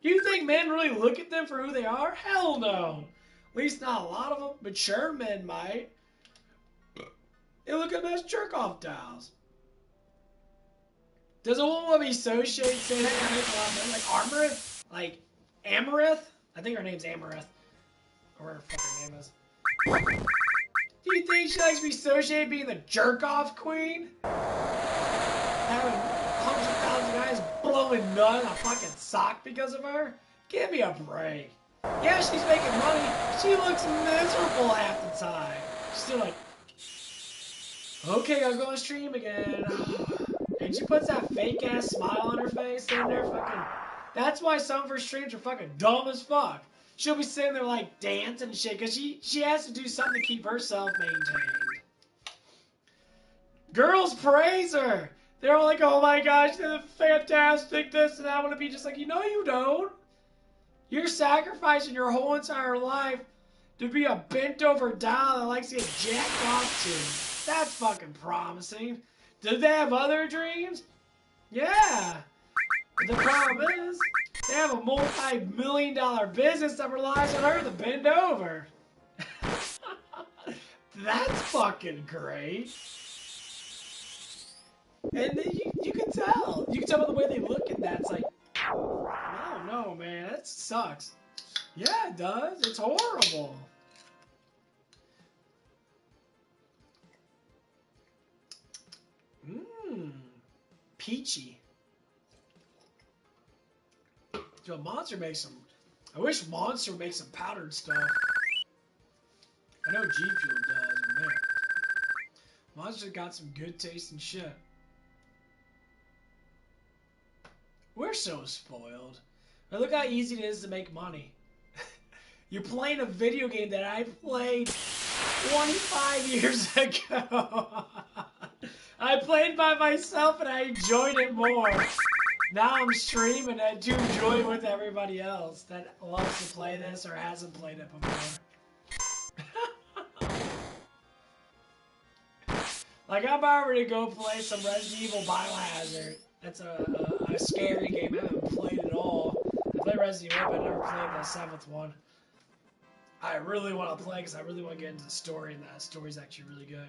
Do you think men really look at them for who they are? Hell no. At least not a lot of them. Mature men might. They look at them as jerk-off dolls. Does a woman want to be associated say that kind of a lot of men? Like Armorith? Like Amarith? I think her name's Amarith. Or whatever her fucking name is. Do you think she likes to be associated being the jerk-off queen? Having hundreds of thousands of guys blowing nut in a fucking sock because of her? Give me a break. Yeah, she's making money. She looks miserable half the time. She's still like, okay, I'll go on stream again. And she puts that fake ass smile on her face sitting there fucking. That's why some of her streams are fucking dumb as fuck. She'll be sitting there like dancing and shit because she has to do something to keep herself maintained. Girls praise her. They're all like, oh my gosh, they're fantastic, this and that. I want to be just like, you know you don't. You're sacrificing your whole entire life to be a bent over doll that likes to get jacked off to. That's fucking promising. Did they have other dreams? Yeah. But the problem is, they have a multi-million-dollar business that relies on her to bend over. That's fucking great. And then you can tell. You can tell by the way they look at that. It's like, I don't know, man. That sucks. Yeah, it does. It's horrible. Peachy. Yo, Monster makes some. I wish Monster would make some powdered stuff. I know G Fuel does, but man. Monster's got some good taste and shit. We're so spoiled. Now look how easy it is to make money. You're playing a video game that I played 25 years ago. I played by myself and I enjoyed it more. Now I'm streaming and to enjoy it with everybody else that loves to play this or hasn't played it before. Like, I'm about ready to go play some Resident Evil Biohazard. That's a scary game. I haven't played it all. I played Resident Evil, but I never played the 7th one. I really want to play because I really want to get into the story, and that story's actually really good.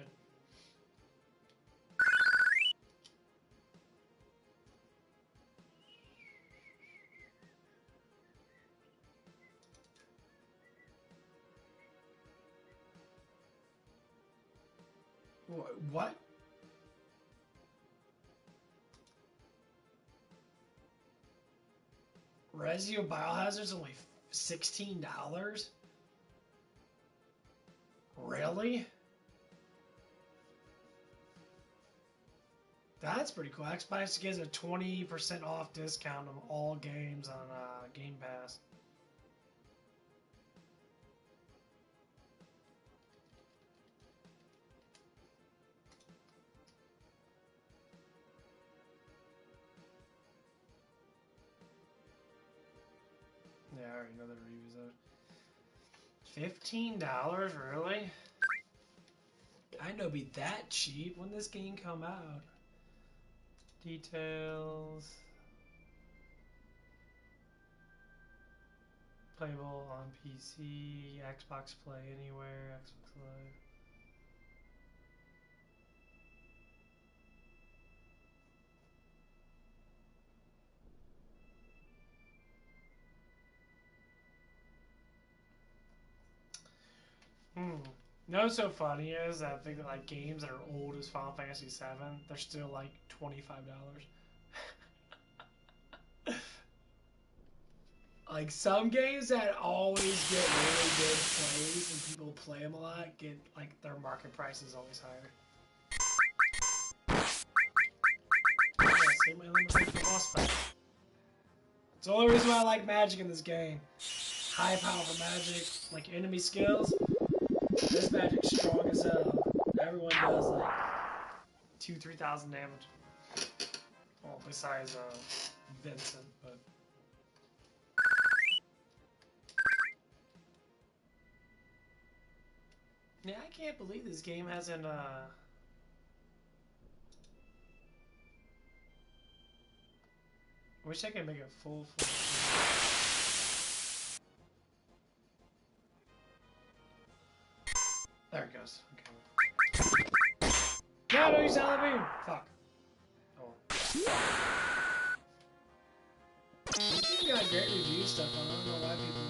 What? Resident Evil Biohazard's only $16? Really? That's pretty cool. Xbox gives a 20% off discount on all games on Game Pass. Yeah, I already know the reviews of it. $15? Really? I know it'd be that cheap. When this game come out? Details. Playable on PC, Xbox Play Anywhere, Xbox Live. You know what's so funny is that I think that like games that are old as Final Fantasy VII, they're still like $25. Like some games that always get really good plays and people play them a lot, get like their market price is always higher. Yeah, save my limit for the boss fight. It's the only reason why I like magic in this game. High powerful magic, like enemy skills. This magic's strong as hell. Everyone does like 2,000-3,000 damage. Well, besides Vincent, but Yeah, I can't believe this game hasn't, wish I could make it full. There it goes. Okay. No, don't use Halloween! Fuck. Oh. This game got great review stuff on. I don't know why people.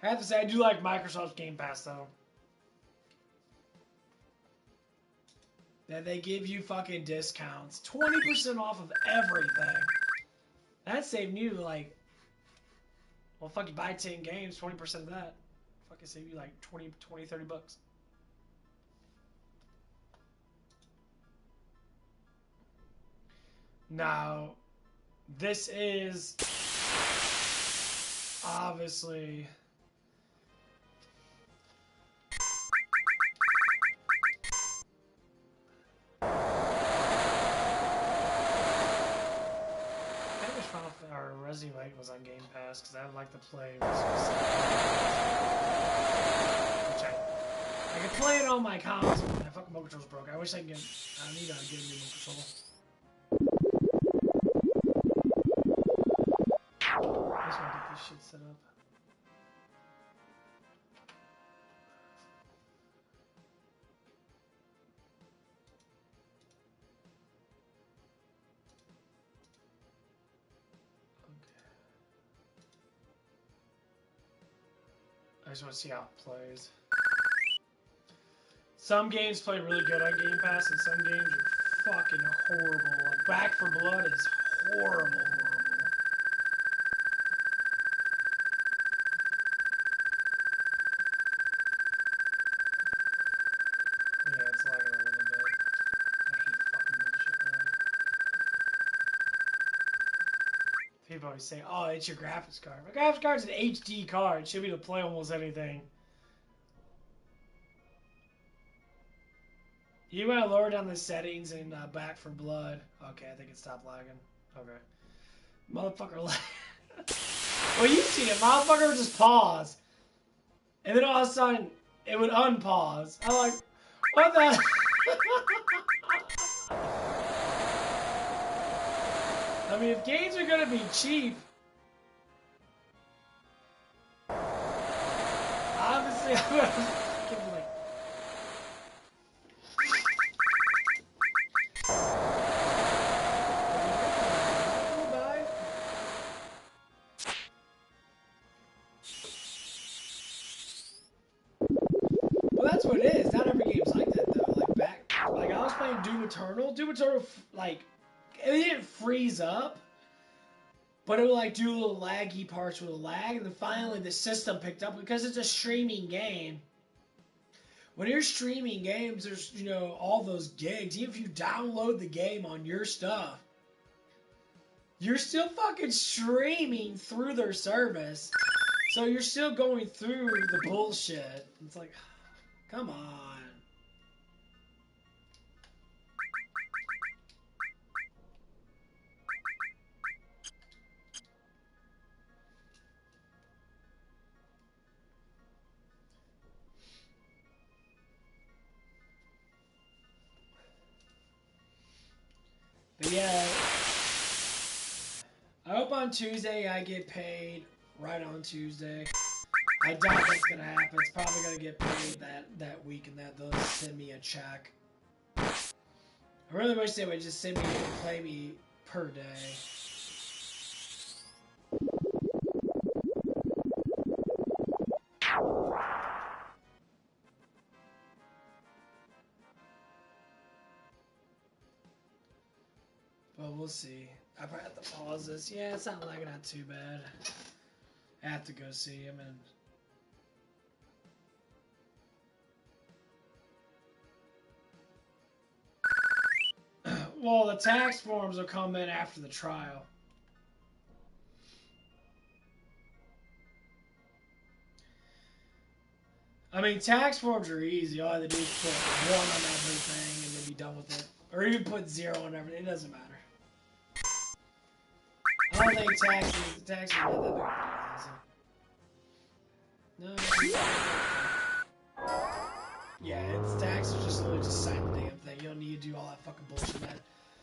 I have to say, I do like Microsoft's Game Pass though. That they give you fucking discounts, 20% off of everything. That saved you like, well, fuck, you buy 10 games, 20% of that, fucking save you like 20, 30 bucks. Now, this is obviously or Resident Evil 8 was on Game Pass because I would like to play which I could play it on my console. My fucking remote control's broke. I wish I could get. I need to get a new remote control. I just want to get this shit set up. I just want to see how it plays. Some games play really good on Game Pass, and some games are fucking horrible. Like Back for Blood is horrible. Yeah, it's lagging a little bit. I hate fucking bullshit lag. People always say, "Oh, it's your graphics card." My graphics card's an HD card. It should be able to play almost anything. You want to lower down the settings in Back for Blood. Okay, I think it stopped lagging. Okay. Motherfucker lag. Well, you see it. Motherfucker would just pause. And then all of a sudden, it would unpause. I'm like, what the? I mean, if games are going to be cheap, obviously I'm going to like... Well, that's what it is. Not every game's like that, though. Like I was playing Doom Eternal. Doom Eternal, like, it didn't freeze up, but it would like do little laggy parts with a lag, and then finally the system picked up because it's a streaming game. When you're streaming games, there's, you know, all those gigs. Even if you download the game on your stuff, you're still fucking streaming through their service. So you're still going through the bullshit. It's like, come on. But yeah, I hope on Tuesday I get paid right on Tuesday. I doubt that's gonna happen. It's probably gonna get paid that week, and that they'll send me a check. I really wish they would just send me and pay me per day. But we'll see. I probably have to pause this. Yeah, it's not lagging out too bad. I have to go see him and. Well, the tax forms will come in after the trial. I mean, tax forms are easy. All I have to do is put 1 on everything and then be done with it. Or even put 0 on everything. It doesn't matter. I don't think taxes are not that big. No. Yeah, it's taxes just literally just sign the damn thing. You don't need to do all that fucking bullshit, man.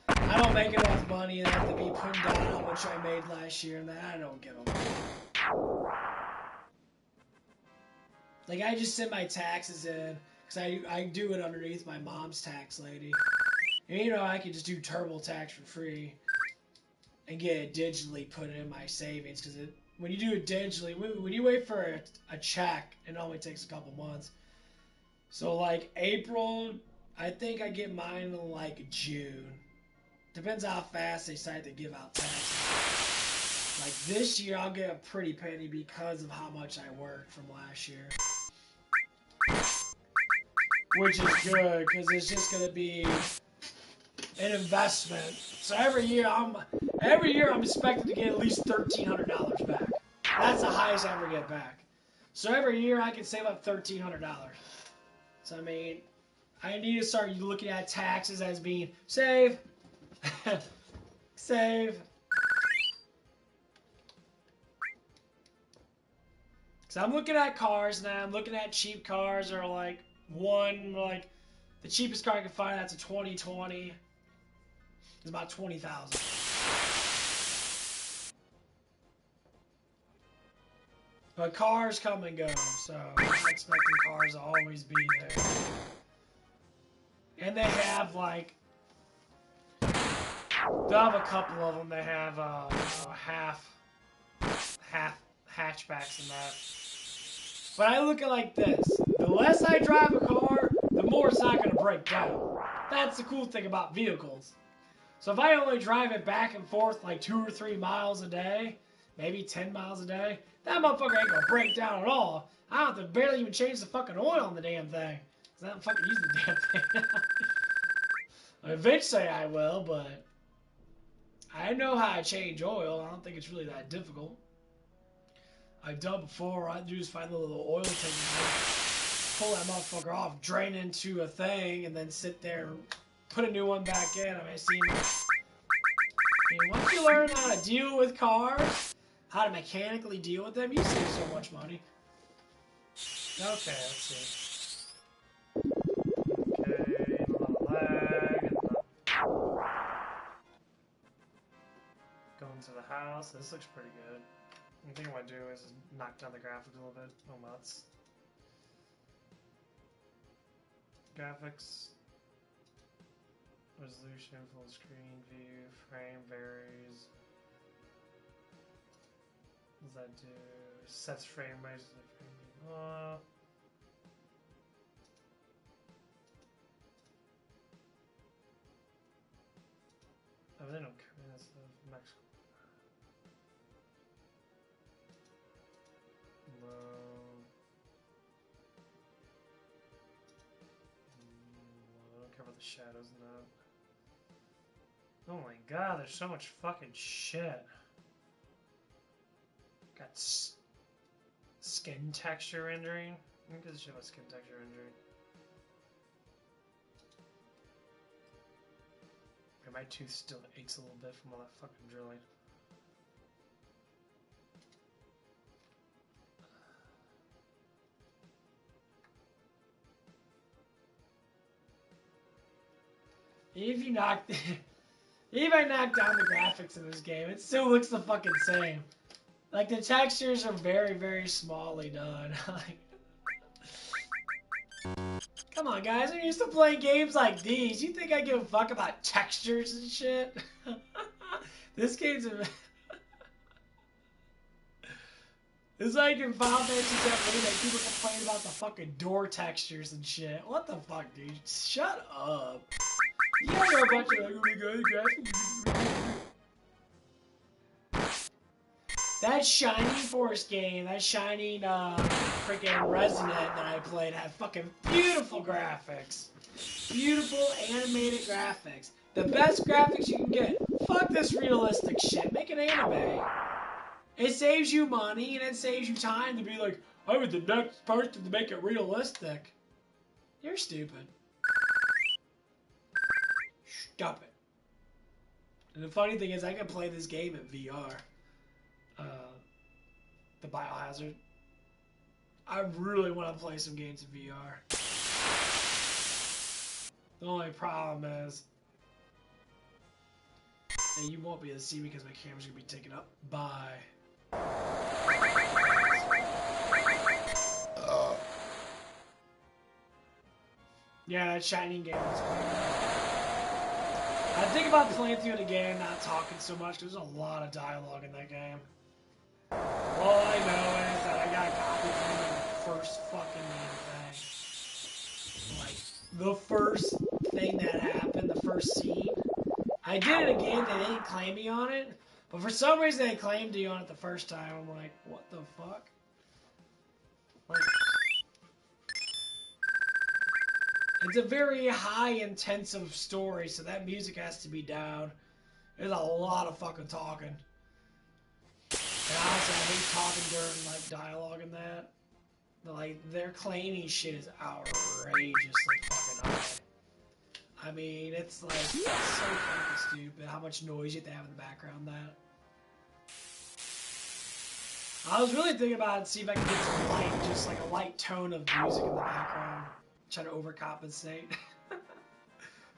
I don't make enough money and I have to be putting down how much I made last year and that I don't give them. Like, I just send my taxes in, because I do it underneath my mom's tax lady. And you know, I can just do TurboTax for free and get it digitally put in my savings, because when you do it digitally, when you wait for a check, it only takes a couple months. So, like, April, I think I get mine in, like, June. Depends how fast they decide to give out taxes. Like, this year, I'll get a pretty penny because of how much I worked from last year. Which is good, because it's just going to be an investment. So every year I'm expected to get at least $1,300 back. That's the highest I ever get back. So every year I can save up $1,300. So I mean, I need to start looking at taxes as being save, save. So I'm looking at cars now. I'm looking at cheap cars, or like the cheapest car I can find. That's a 2020. It's about $20,000. But cars come and go, so I'm expecting cars to always be there. And they have like, they'll have a couple of them. They have half hatchbacks and that. But I look at it like this: the less I drive a car, the more it's not going to break down. That's the cool thing about vehicles. So if I only drive it back and forth like 2 or 3 miles a day, maybe 10 miles a day, that motherfucker ain't gonna break down at all. I don't have to barely even change the fucking oil on the damn thing, because I don't fucking use the damn thing. Eventually I will, but I know how to change oil. I don't think it's really that difficult. I've done before. All I do is find a little oil tank, pull that motherfucker off, drain into a thing, and then sit there and put a new one back in. I mean, once you learn how to deal with cars, how to mechanically deal with them, you save so much money. Okay, let's see. Okay, a lot of lag. Going to the house. This looks pretty good. The thing I want to do is knock down the graphics a little bit. Oh, nuts. Graphics. Resolution, full screen view, frame varies. What does that do? Sets frame rates to the frame. Oh, they don't care. That's the max. No. I don't care about the shadows and that. Oh my god, there's so much fucking shit. Got skin texture rendering. I don't give a shit about skin texture rendering. Okay, my tooth still aches a little bit from all that fucking drilling. If I knock down the graphics in this game, it still looks the fucking same. Like, the textures are very, very smallly done. Come on, guys, I'm used to playing games like these. You think I give a fuck about textures and shit? This game's a... It's like in Final Fantasy VII Remake, people complain about the fucking door textures and shit. What the fuck, dude? Shut up. You guys are a bunch of like, oh my god, graphics. That Shining Force game, that Shining freaking Resonant that I played had fucking beautiful graphics. Beautiful animated graphics. The best graphics you can get. Fuck this realistic shit. Make an anime. It saves you money and it saves you time to be like, I was the next person to make it realistic. You're stupid. Stop it. And the funny thing is, I can play this game in VR. uh, the Biohazard. I really want to play some games in VR. The only problem is that you won't be able to see me because my camera's going to be taken up by... Yeah, that Shining game is playing. I think about playing through it again, not talking so much, because there's a lot of dialogue in that game. All I know is that I got a copy from the first fucking damn thing. Like, the first thing that happened, the first scene. I did it again, they didn't claim me on it, but for some reason they claimed you on it the first time. I'm like, what the fuck? Like, it's a very high intensive story, so that music has to be down. There's a lot of fucking talking. And honestly, I hate talking during like dialogue and that. But like their claiming shit is outrageously fucking high. I mean, it's like so fucking stupid how much noise you have to have in the background. That I was really thinking about it, see if I could get some light, just like a light tone of music in the background, try to overcompensate.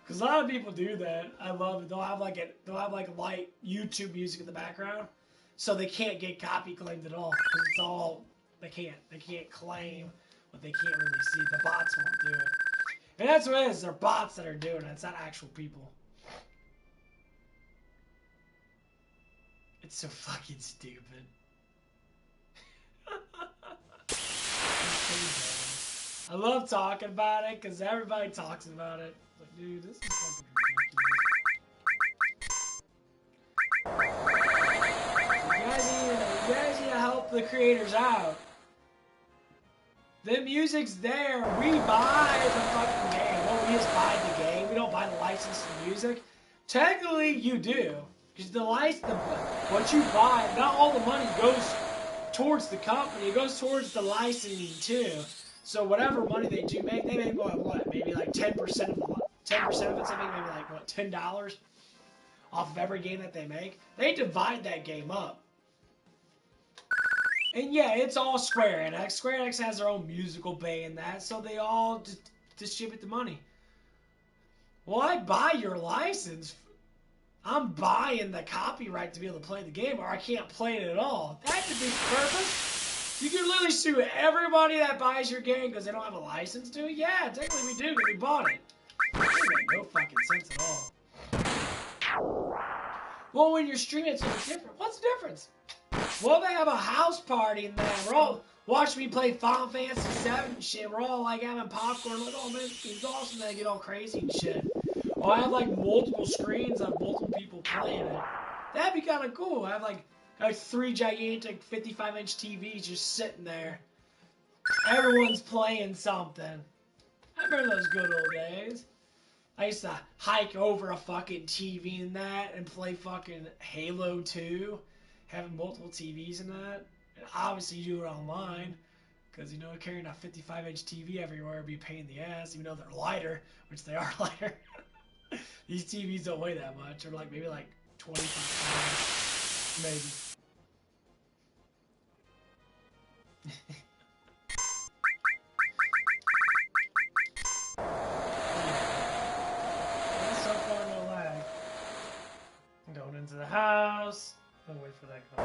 Because a lot of people do that. I love it. They'll have like light YouTube music in the background, so they can't get copy claimed at all. Because it's all they can't claim what they can't really see. The bots won't do it, and that's what it is. They're bots that are doing it. It's not actual people. It's so fucking stupid. I love talking about it because everybody talks about it. Like, dude, this is fucking ridiculous. You guys need to help the creators out. The music's there. We buy the fucking game. Well, we just buy the game. We don't buy the license to the music. Technically, you do. Because what you buy, not all the money goes towards the company. It goes towards the licensing, too. So whatever money they do make, they make what? Maybe like 10% of it, something maybe like what, $10 off of every game that they make. They divide that game up. And yeah, it's all Square Enix. Square Enix has their own musical bay in that, so they all distribute the money. Well, I buy your license. I'm buying the copyright to be able to play the game, or I can't play it at all. That defeats the purpose. You can literally sue everybody that buys your game because they don't have a license to it. Yeah, technically we do because we bought it. That makes no fucking sense at all. Well, when you're streaming, it's different. What's the difference? Well, they have a house party in there. We're all watching me play Final Fantasy 7 and shit. We're all like having popcorn, like, oh man, it's awesome. They get all crazy and shit. Or I have like multiple screens of multiple people playing it. That'd be kind of cool. I have like 3 gigantic 55-inch TVs just sitting there. Everyone's playing something. I remember those good old days. I used to hike over a fucking TV in that and play fucking Halo 2. Having multiple TVs in that. And obviously you do it online. Because, you know, carrying a 55-inch TV everywhere would be a pain in the ass. Even though they're lighter. Which they are lighter. These TVs don't weigh that much. They're like maybe like 25 pounds. Maybe. So far, no lag. I'm going into the house. I'll wait for that call.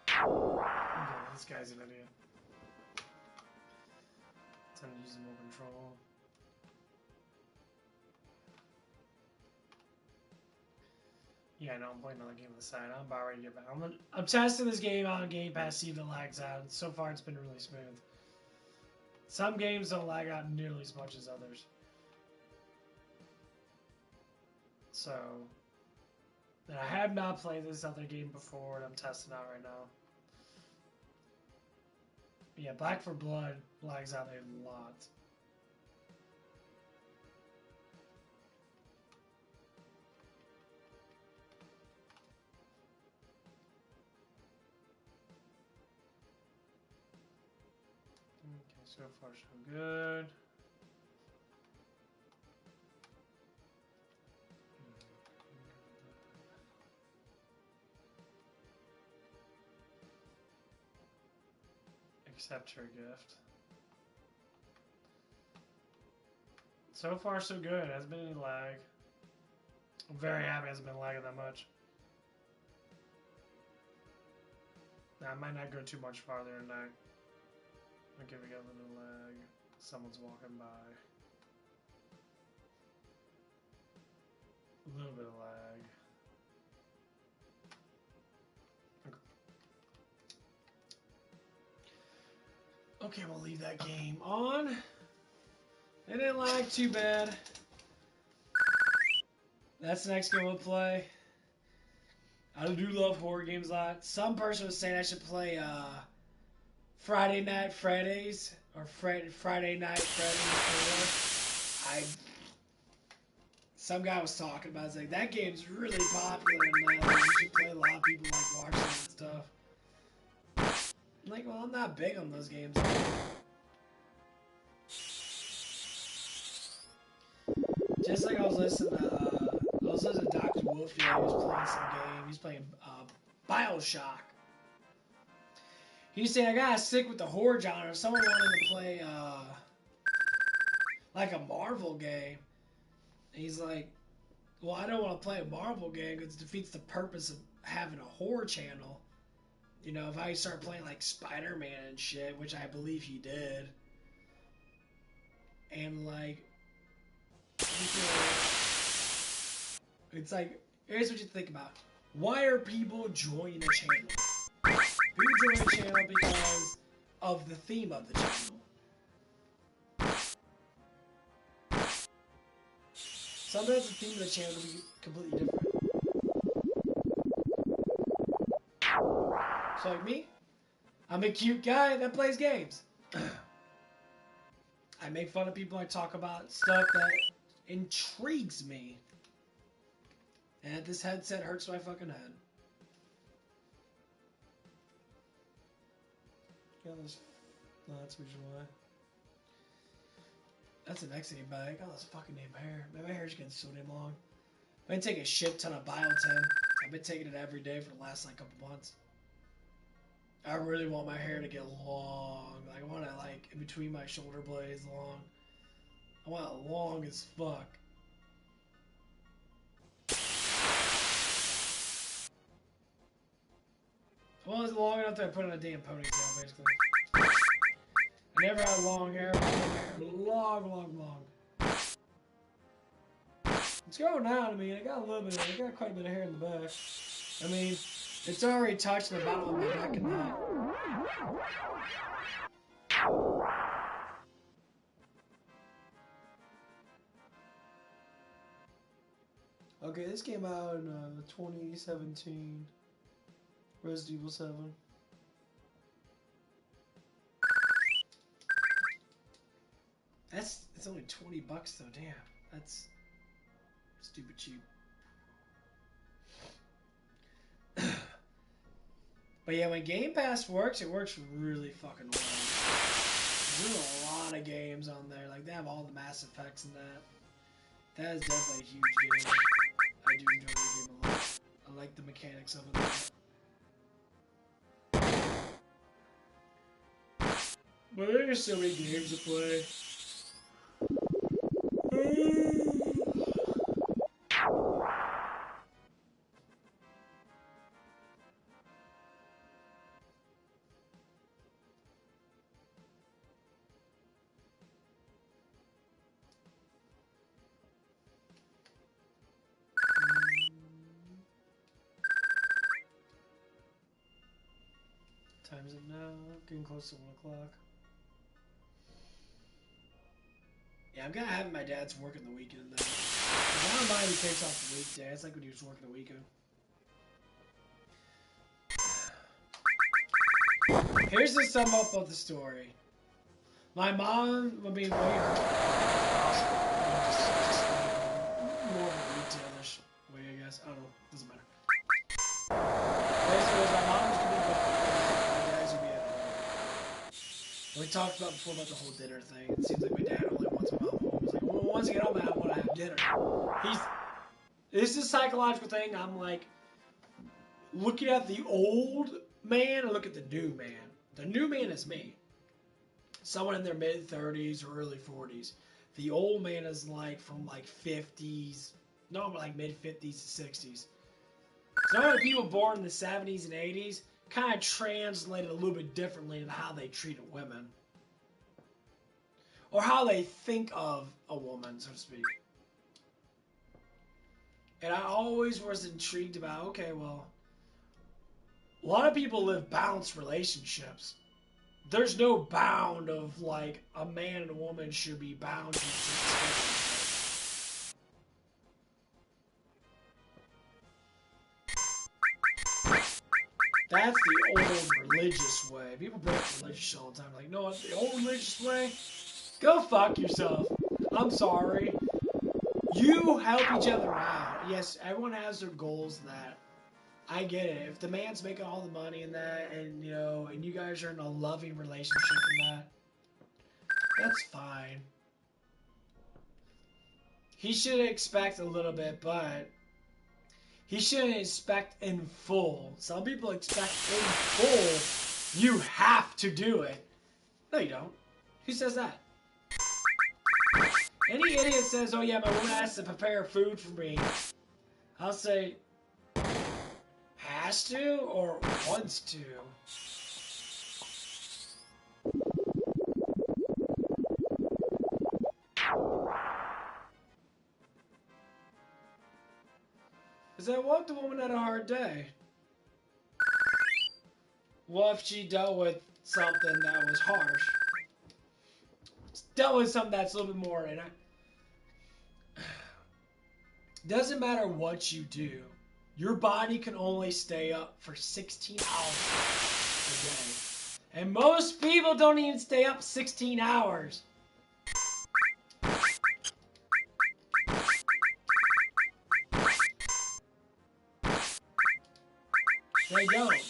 Okay, this guy's an idiot. Time to use remote control. Yeah, no, I'm playing another game on the side. I'm about ready to get back. I'm testing this game out on Game Pass, see if it lags out. So far, it's been really smooth. Some games don't lag out nearly as much as others. So, and I have not played this other game before, and I'm testing out right now. But yeah, Back 4 Blood lags out a lot. So far, so good. Accept her gift. So far, so good. Hasn't been any lag. I'm very happy it hasn't been lagging that much. Now, I might not go too much farther tonight. Okay, we got a little lag. Someone's walking by. A little bit of lag. Okay, we'll leave that game on. It didn't lag too bad. That's the next game we'll play. I do love horror games a lot. Some person was saying I should play Friday Night Fridays or Friday Night Freddy's 4. Some guy was talking about it. It's like, that game's really popular and you should play. A lot of people like watching it and stuff. I'm like, well, I'm not big on those games. Just like I was listening to Dr. Wolfie. He was playing some game. He's playing Bioshock. He's saying I gotta stick with the horror genre. Someone wanted to play like a Marvel game. And he's like, well, I don't want to play a Marvel game because it defeats the purpose of having a horror channel. You know, if I start playing like Spider-Man and shit, which I believe he did, and like, it's like, here's what you think about. Why are people joining a channel? People join a channel because of the theme of the channel. Sometimes the theme of the channel will be completely different. So like me, I'm a cute guy that plays games. I make fun of people. I talk about stuff that intrigues me. And this headset hurts my fucking head. Yeah, that's the reason why. That's the next thing about it. I got all this fucking damn hair. Man, my hair's getting so damn long. I've been taking a shit ton of biotin. I've been taking it every day for the last like couple months. I really want my hair to get long. Like, I want it like in between my shoulder blades long. I want it long as fuck. Well, it's long enough that I put in a damn ponytail, basically. I never had long hair. Long. It's growing out. I mean, I got quite a bit of hair in the back. I mean, it's already touching the bottom of my neck and that. Okay, this came out in 2017. Resident Evil 7. It's only $20 though, damn. That's stupid cheap. But yeah, when Game Pass works, it works really fucking well. There's a lot of games on there. Like, they have all the Mass Effects and that. That is definitely a huge game. I do enjoy the game a lot. I like the mechanics of it. But there's so many games to play. Time's up now, getting close to 1 o'clock. Yeah, I'm kind of having my dad's working the weekend though. I don't mind if he takes off the weekday. It's like when he was working the weekend. Here's the sum up of the story. My mom would be way more of a retailish way, I guess. I don't know. Doesn't matter. Basically, my mom was gonna be gone. My dad's gonna be at home. We talked about before about the whole dinner thing. It seems like my dad only wants my mom home. It's like, well, once I get home, I want to have dinner. This is a psychological thing. I'm like, looking at the old man and look at the new man. The new man is me. Someone in their mid-30s or early 40s. The old man is like from like 50s, no, like mid-50s to 60s. Some of the people born in the 70s and 80s kind of translated a little bit differently in how they treated women. Or how they think of a woman, so to speak. And I always was intrigued about, okay, well, a lot of people live balanced relationships. There's no bound of like a man and a woman should be bound to That's the old religious way. People break religious all the time. Like, no, the old religious way? Go fuck yourself. I'm sorry. You help each other out. Yes, everyone has their goals that I get it. If the man's making all the money in that, and you know, and you guys are in a loving relationship in that, that's fine. He should expect a little bit, but he shouldn't expect in full. Some people expect in full. You have to do it. No, you don't. Who says that? Any idiot says, "Oh yeah, my woman has to prepare food for me," I'll say, has to or wants to? Because I want the woman had a hard day. What if she dealt with something that was harsh? Dealt with something that's a little bit more, and doesn't matter what you do, your body can only stay up for 16 hours a day. And most people don't even stay up 16 hours. They don't.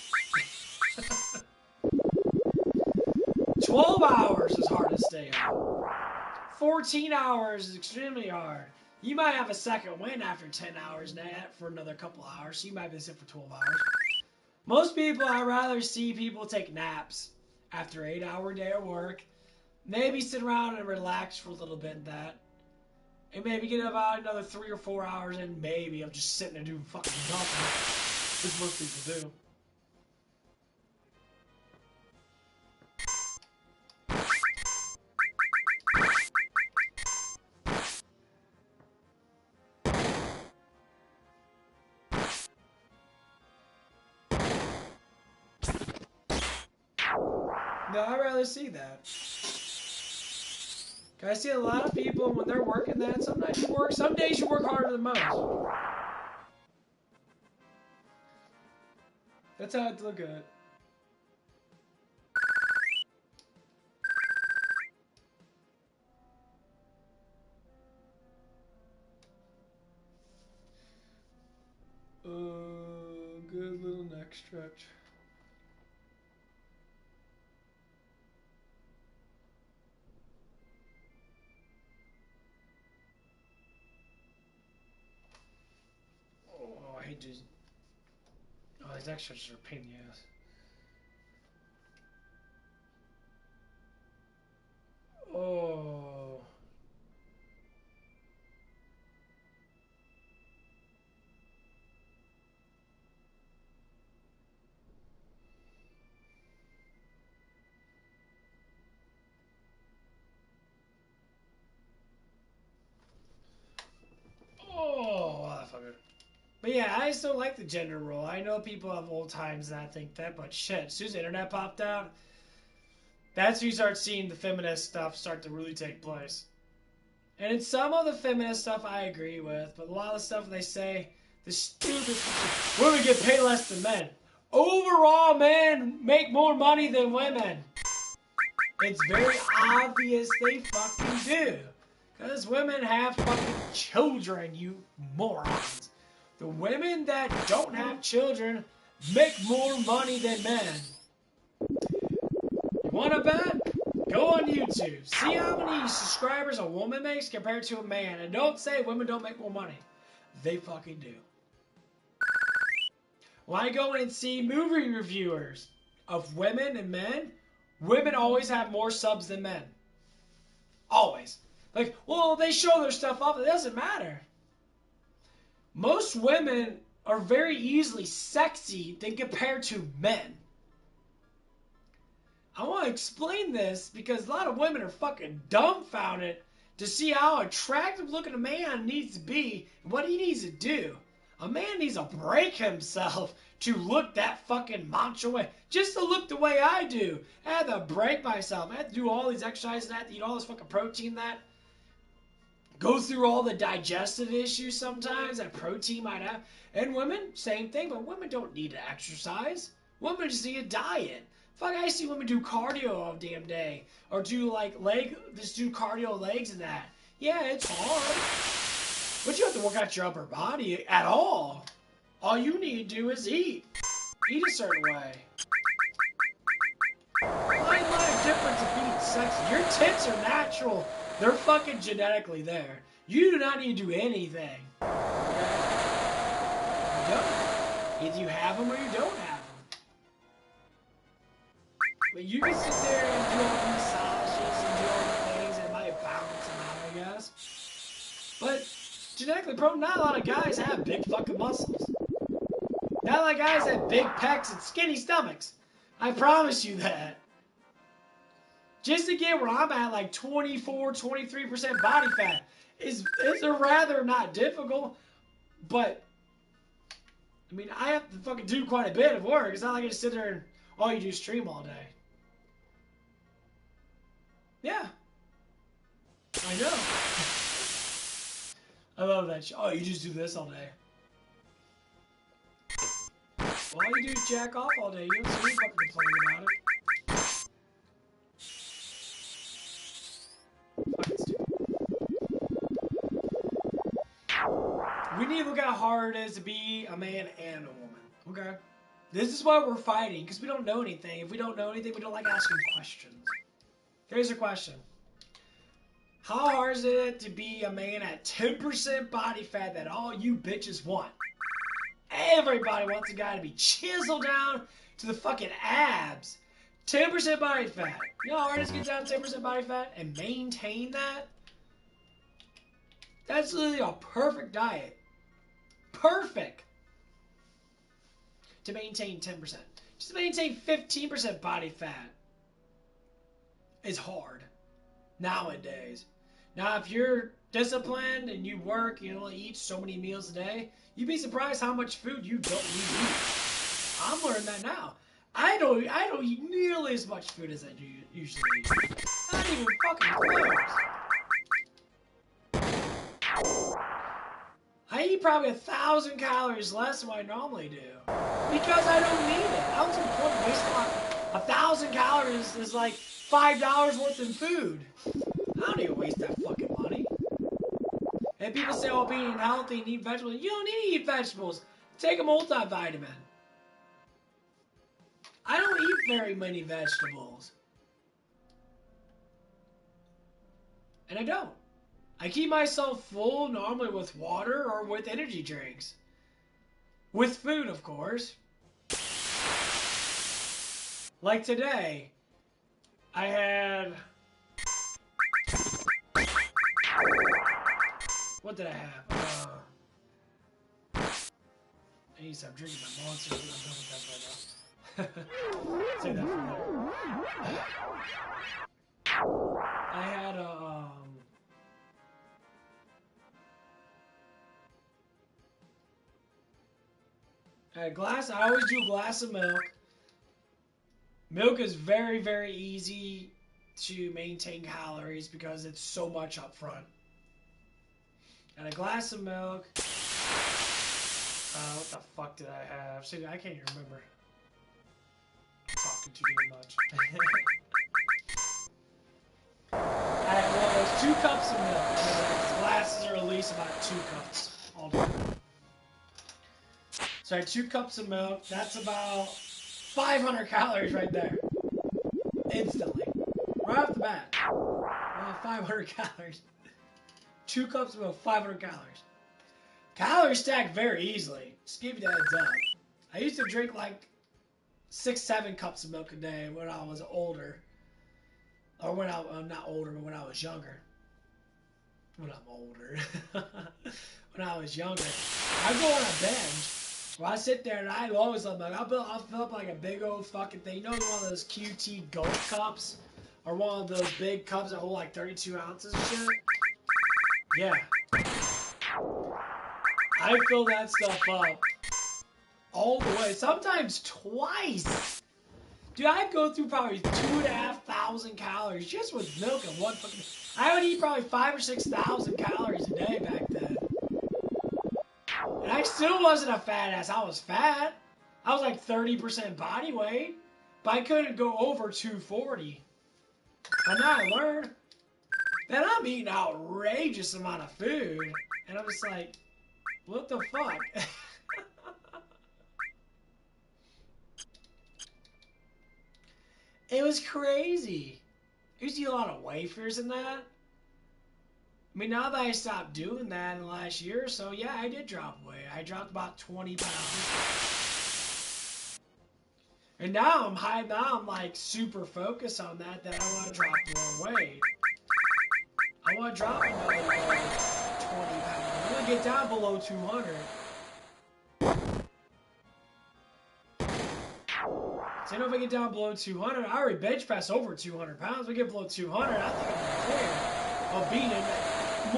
12 hours is hard to stay up. 14 hours is extremely hard. You might have a second wind after 10 hours for another couple hours. So you might be sick for 12 hours. Most people, I'd rather see people take naps after an 8-hour day of work. Maybe sit around and relax for a little bit in that. And maybe get about another 3 or 4 hours in maybe of just sitting and doing fucking nothing. Which most people do. No, I'd rather see that. I see a lot of people when they're working that, sometimes you work, some days you work harder than most. That's how I look at it. Good little neck stretch. Oh, I hate these. Oh, these neck stretches are a pain in the ass. Oh. Oh, wow, that fucker. But yeah, I still like the gender role. I know people have old times that think that, but shit, as soon as the internet popped out, that's when you start seeing the feminist stuff start to really take place. And in some of the feminist stuff I agree with, but a lot of the stuff they say, the stupid women get paid less than men. Overall, men make more money than women. It's very obvious they fucking do. Because women have fucking children, you morons. The women that don't have children make more money than men. You want to bet? Go on YouTube. See how many subscribers a woman makes compared to a man. And don't say women don't make more money. They fucking do. When I go and see movie reviewers of women and men, women always have more subs than men. Always. Like, well, they show their stuff up. It doesn't matter. Most women are very easily sexy than compared to men. I want to explain this because a lot of women are fucking dumbfounded to see how attractive looking a man needs to be and what he needs to do. A man needs to break himself to look that fucking macho way. Just to look the way I do. I have to break myself. I have to do all these exercises. I have to eat all this fucking protein that. Go through all the digestive issues sometimes that protein might have. And women, same thing, but women don't need to exercise. Women just need a diet. Fuck, I see women do cardio all damn day. Or do like just do cardio legs and that. Yeah, it's hard. But you have to work out your upper body at all. All you need to do is eat. Eat a certain way. Find my difference of being sexy. Your tits are natural. They're fucking genetically there. You do not need to do anything. Okay? You don't. Either you have them or you don't have them. But you can sit there and do all the massages and do all the things and it might balance them out, I guess. But genetically prone, not a lot of guys have big fucking muscles. Not a lot of guys have big pecs and skinny stomachs. I promise you that. Just to get where I'm at, like 24, 23% body fat, is a rather not difficult. But, I mean, I have to fucking do quite a bit of work. It's not like I just sit there and all you do is stream all day. Yeah. I know. I love that shit. Oh, you just do this all day. Well, all you do is jack off all day. You don't see me fucking complaining about it. Fucking stupid. We need to look at how hard it is to be a man and a woman. Okay? This is why we're fighting, because we don't know anything. If we don't know anything, we don't like asking questions. Here's a question. How hard is it to be a man at 10% body fat that all you bitches want? Everybody wants a guy to be chiseled down to the fucking abs. 10% body fat. You know how hard it is to get down to 10% body fat and maintain that? That's literally a perfect diet. Perfect. To maintain 10%. Just to maintain 15% body fat is hard nowadays. Now, if you're disciplined and you work, you only eat so many meals a day, you'd be surprised how much food you don't need to eat. I'm learning that now. I don't eat nearly as much food as I do usually eat. Not even fucking close. I eat probably 1,000 calories less than what I normally do. Because I don't need it. I don't see the point of wasting 1,000 calories is like $5 worth of food. I don't need to waste that fucking money. And people say, oh, being healthy and eat vegetables. You don't need to eat vegetables. Take a multivitamin. I don't eat very many vegetables. And I don't. I keep myself full normally with water or with energy drinks. With food, of course. Like today, I had... What did I have? I need to stop drinking my monster. I'm done with that right now. Say that for later. I had a glass. I always do a glass of milk. Milk is very, very easy to maintain calories because it's so much up front. And a glass of milk. What the fuck did I have? See, I can't even remember. I'm talking too damn much. Well, it was 2 cups of milk. Glasses are at least about 2 cups altogether. So I had 2 cups of milk. That's about 500 calories right there. Instantly. Right off the bat. 500 calories. 2 cups of milk, 500 calories. Calories stack very easily. Just give you that heads up. I used to drink like 6-7 cups of milk a day when I was older. Or when I'm not older, but when I was younger. When I'm older. When I was younger. I go on a binge. Well, I sit there and I always love milk. I'll fill up like a big old fucking thing. You know, one of those QT Gold cups? Or one of those big cups that hold like 32 ounces and shit? Yeah. I fill that stuff up all the way. Sometimes twice. Dude, I'd go through probably 2,500 calories just with milk and one fucking... I would eat probably 5,000 or 6,000 calories a day back then. And I still wasn't a fat ass. I was fat. I was like 30% body weight. But I couldn't go over 240. But now I learned that I'm eating an outrageous amount of food. And I'm just like, what the fuck? It was crazy. I used to eat a lot of wafers and that. I mean, now that I stopped doing that in the last year or so, yeah, I did drop weight. I dropped about 20 pounds. And now I'm high. Now I'm like super focused on that I want to drop more weight. I want to drop another 20 pounds. I want to get down below 200. So, if I get down below 200, I already bench press over 200 pounds. If I get below 200, I think I'm clear of being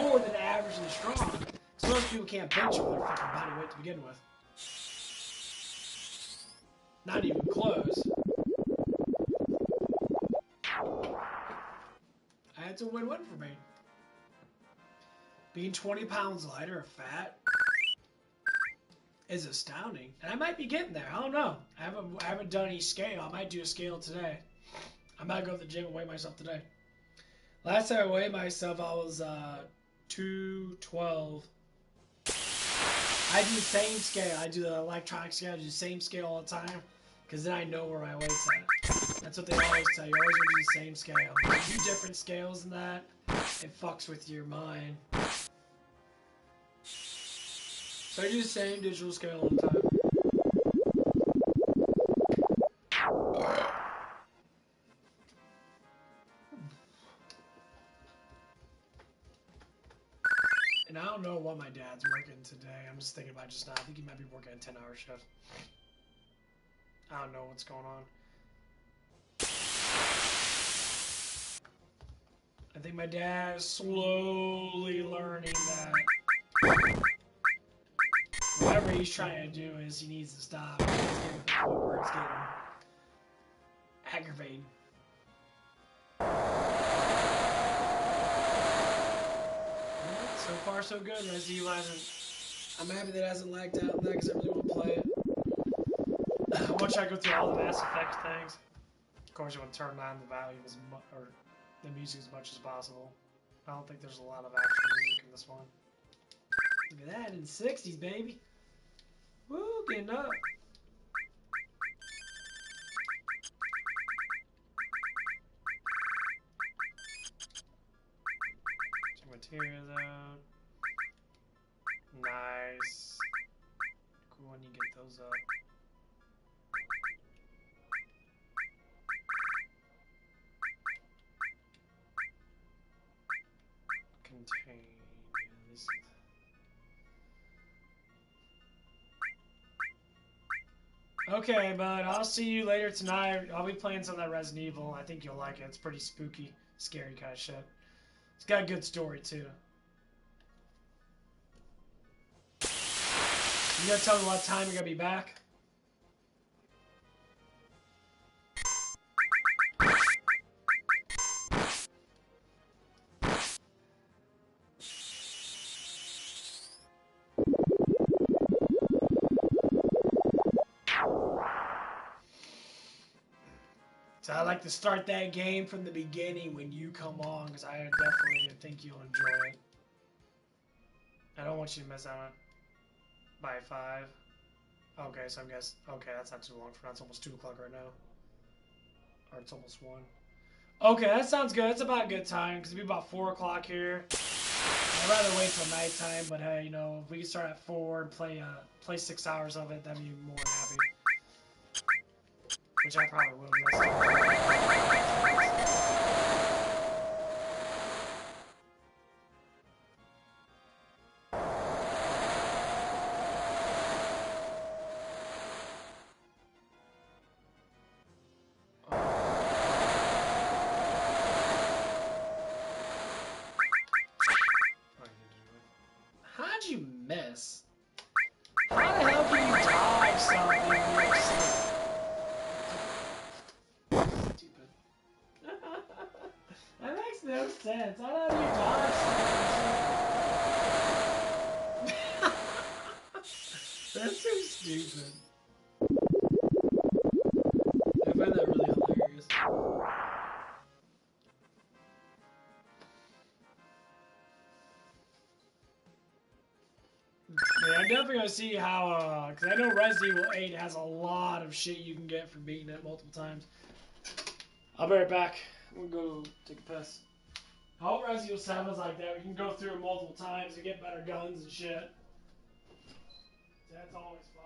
more than averagely strong. So most people can't bench with their fucking body weight to begin with. Not even close. It's a win-win for me. Being 20 pounds lighter of fat is astounding. And I might be getting there. I don't know. I haven't done any scale. I might do a scale today. I might go to the gym and weigh myself today. Last time I weighed myself, I was 212. I do the same scale. I do the electronic scale. I do the same scale all the time. Because then I know where my weight's at. That's what they always tell you. You always do the same scale. If you do different scales than that, it fucks with your mind. So I do the same digital scale all the time. And I don't know what my dad's working today. I'm just thinking about it just now. I think he might be working a 10-hour shift. I don't know what's going on. I think my dad is slowly learning that whatever he's trying to do is he needs to stop. It's getting to the point where it's getting aggravating. So far, so good. Resident Evil hasn't. I'm happy that it hasn't lagged out in that because I really want to play it. Once I go through all the Mass Effect things, of course, you want to turn down the volume or the music as much as possible. I don't think there's a lot of actual music in this one. Look at that in the 60s, baby. Woo, getting up. Check Materia out. Nice. Cool when you get those up. Contains. Okay, bud. I'll see you later tonight. I'll be playing some of that Resident Evil. I think you'll like it. It's pretty spooky, scary kind of shit. It's got a good story, too. You gonna tell me what time you're gonna be back? So I like to start that game from the beginning when you come on, because I definitely think you'll enjoy it. I don't want you to miss out on it. By 5. Okay, so I guess, okay, that's not too long for now. It's almost 2 o'clock right now. Or it's almost 1. Okay, that sounds good. That's about a good time because it'll be about 4 o'clock here. I'd rather wait till nighttime, but hey, you know, if we can start at 4 and play 6 hours of it, that'd be more than happy. Which I probably will this time. How'd you miss? How the hell can you dodge something when you're stupid? That makes no sense. How do you dodge something? That's so stupid. I find that really hilarious. Yeah, I'm definitely gonna see how, cause I know Resident Evil 8 has a lot of shit you can get for beating it multiple times. I'll be right back. I'm gonna go take a piss. I hope Resident Evil 7 is like that. We can go through it multiple times and get better guns and shit. That's always fun.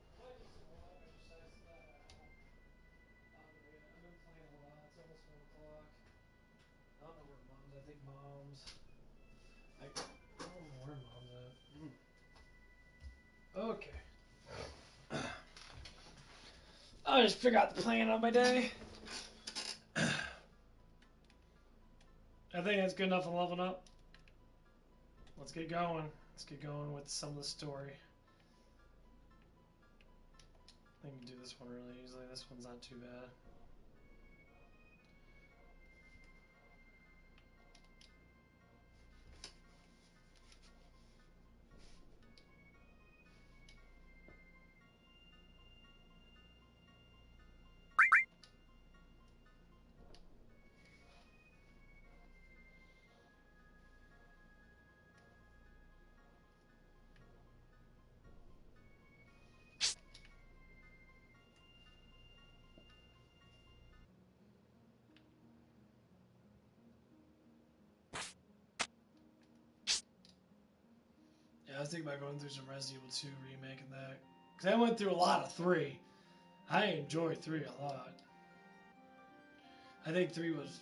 It's only like a 10-hour game. I've been playing a lot. It's almost 1 o'clock. I don't know where Mom's. I think Mom's. I don't know where Mom's at. Okay. I'll just figure out the plan of my day. I think that's good enough for leveling up. Let's get going. Let's get going with some of the story. I can do this one really easily. This one's not too bad. Yeah, I was thinking about going through some Resident Evil 2 remake and that. Because I went through a lot of 3. I enjoyed 3 a lot. I think 3 was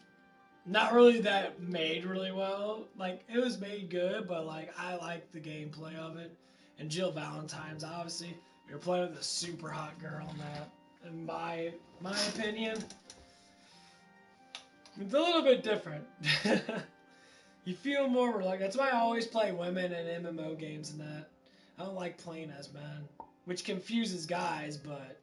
not really that made really well. Like, it was made good, but, like, I liked the gameplay of it. And Jill Valentine's, obviously. We were playing with a super hot girl in that. In my opinion, it's a little bit different. You feel more like that's why I always play women in MMO games and that. I don't like playing as men, which confuses guys, but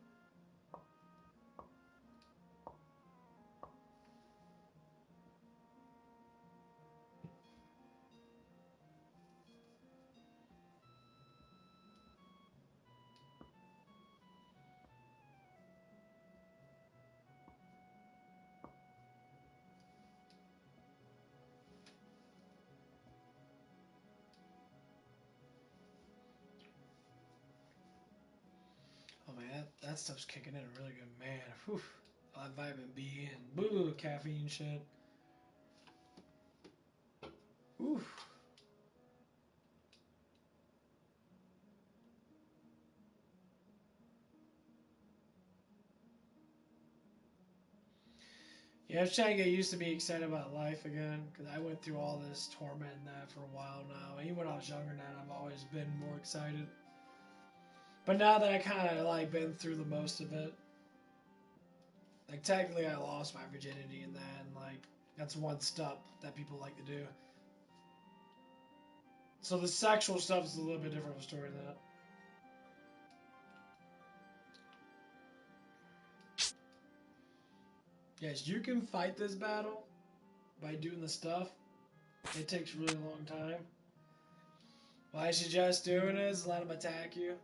oh man, that stuff's kicking in really good, man. Whew. All that vitamin B and boo caffeine shit. Oof. Yeah, I was trying to get used to being excited about life again, because I went through all this torment and that for a while now. Even when I was younger than that, I've always been more excited. But now that I kind of like been through the most of it, like technically I lost my virginity in that, and like that's one step that people like to do. So the sexual stuff is a little bit different of a story than that. Yes, you can fight this battle by doing the stuff. It takes a really long time. What I suggest doing is let them attack you.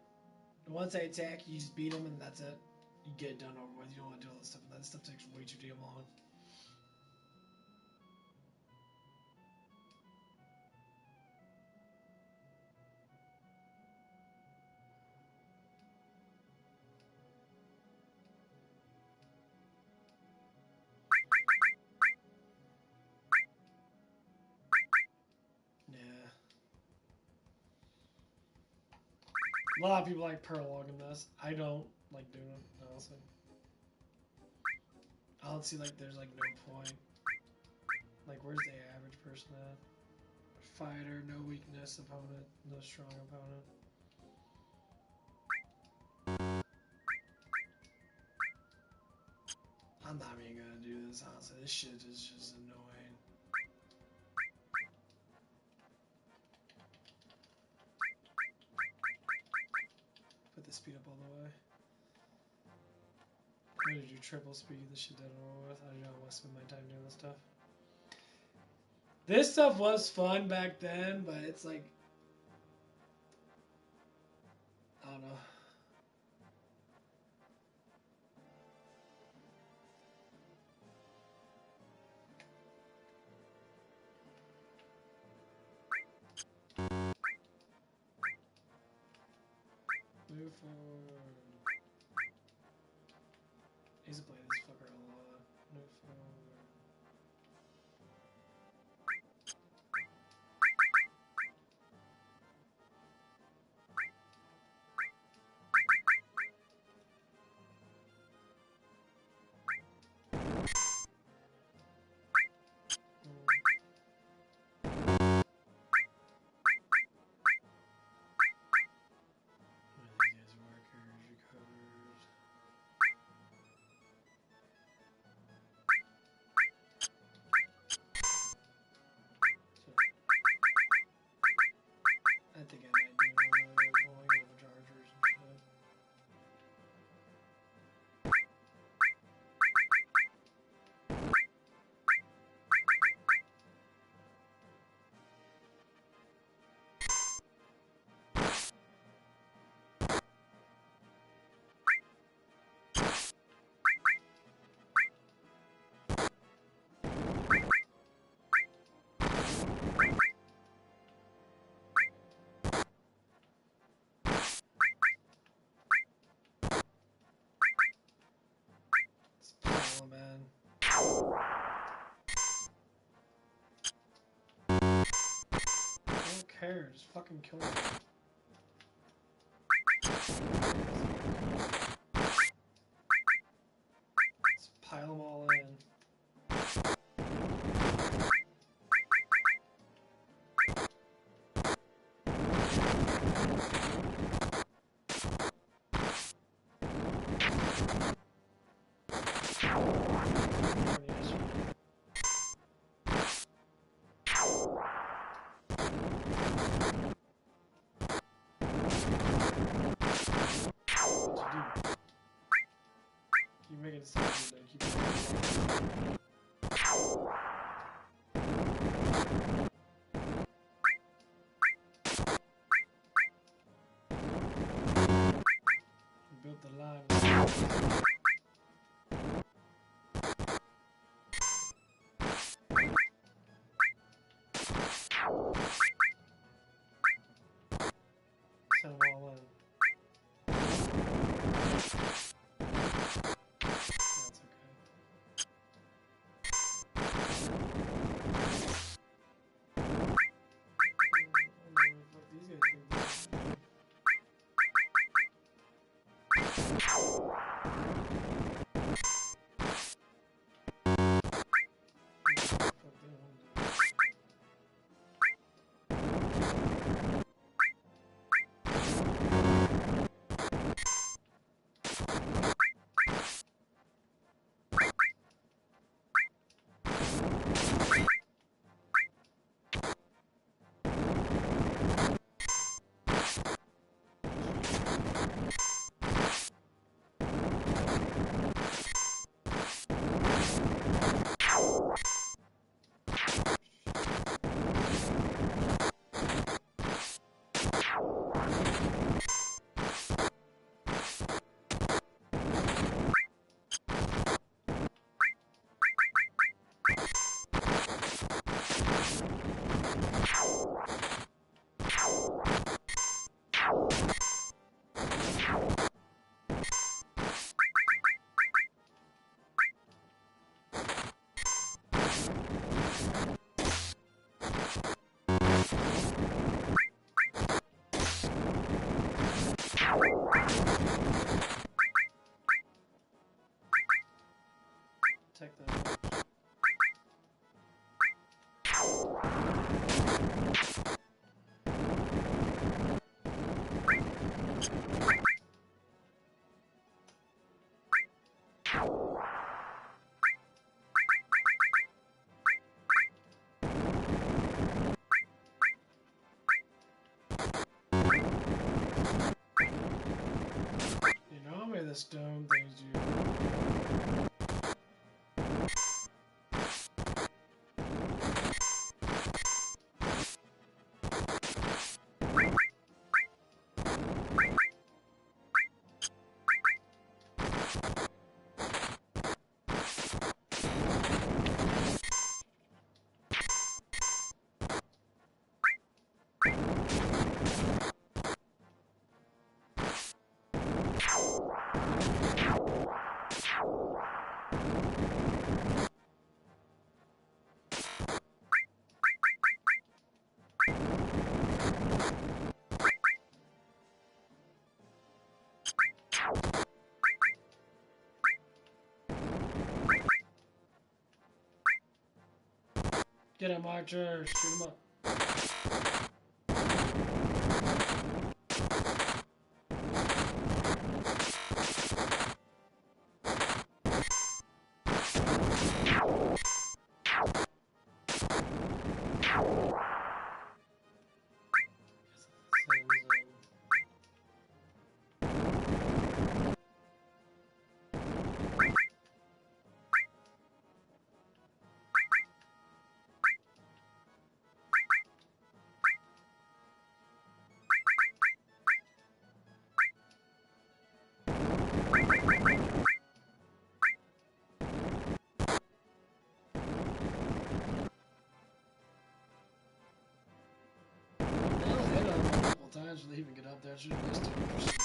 And once they attack you, you just beat them and that's it. You get it done over with. You don't want to do all this stuff. That stuff takes way too damn long. Yeah. A lot of people like prologuing this. I don't like doing it, honestly. I don't see like there's like no point. Like where's the average person at? Fighter, no weakness opponent, no strong opponent. I'm not even gonna do this, honestly. This shit is just annoying. Put the speed up all the way. I'm gonna do triple speed, this shit done over with. I don't know, I want to spend my time doing this stuff. This stuff was fun back then, but it's like, I don't know. Move forward. I used to play this fucker a lot. Move forward. These workers, recovers. So, I think I might do it pulling over chargers and shit. It's pile, man. I don't care, just fucking kill me. Let's pile them all in. Keep making it sound good, keep it. Built the line. Set them all in. Take that. You know how many of the stone things you... Get him, Archer. Shoot him up. Times to even get up there. Should have just 200%.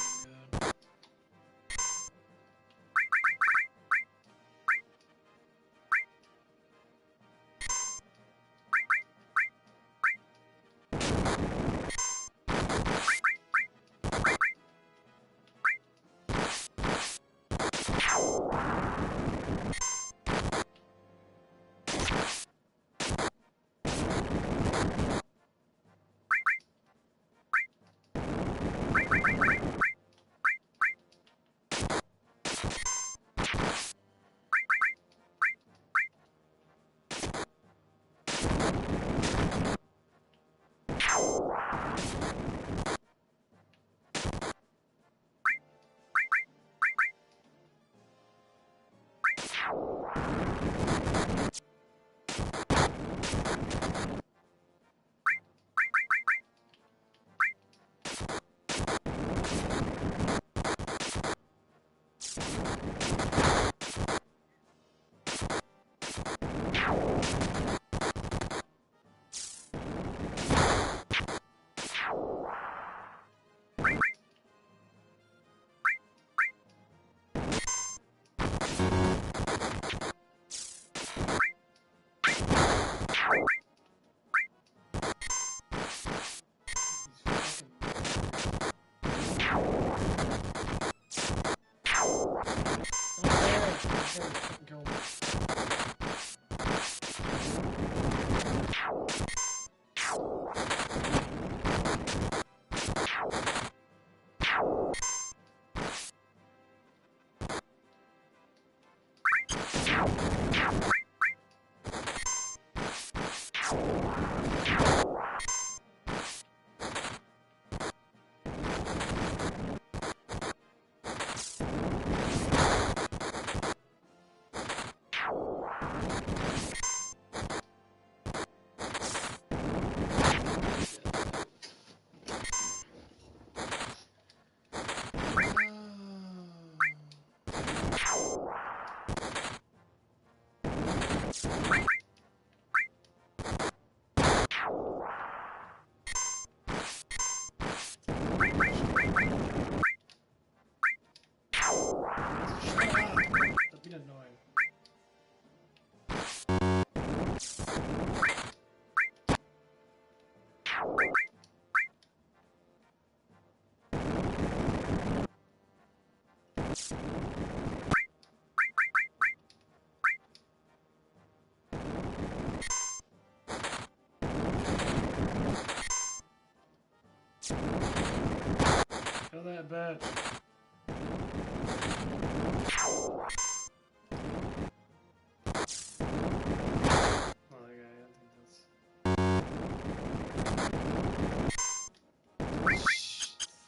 Kill that bitch.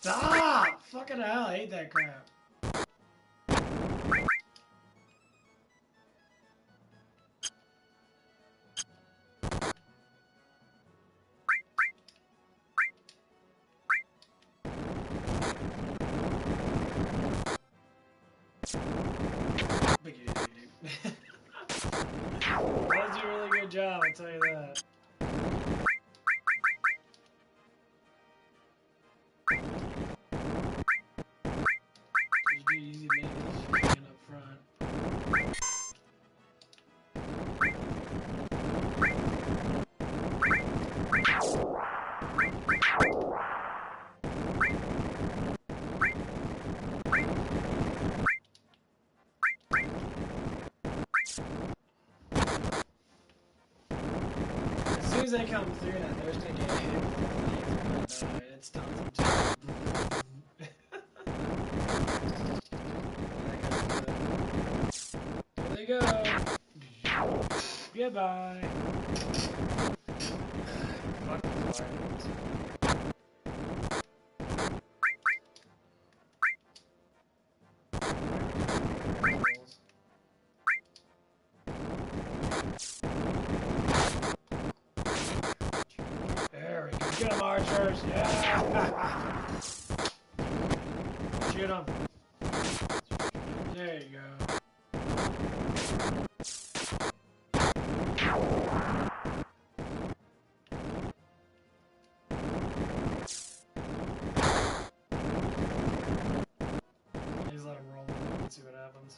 Stop! Fucking hell, I hate that crap. That was a really good job, I'll tell you that. Easy maybe up front. As soon as they come through that, they're just gonna get hit with all these. It stuns them too. Here they go. Goodbye. Fucking fires. There we go. Get them, archers. Yeah. Shoot them. There you go. Just let him roll and see what happens.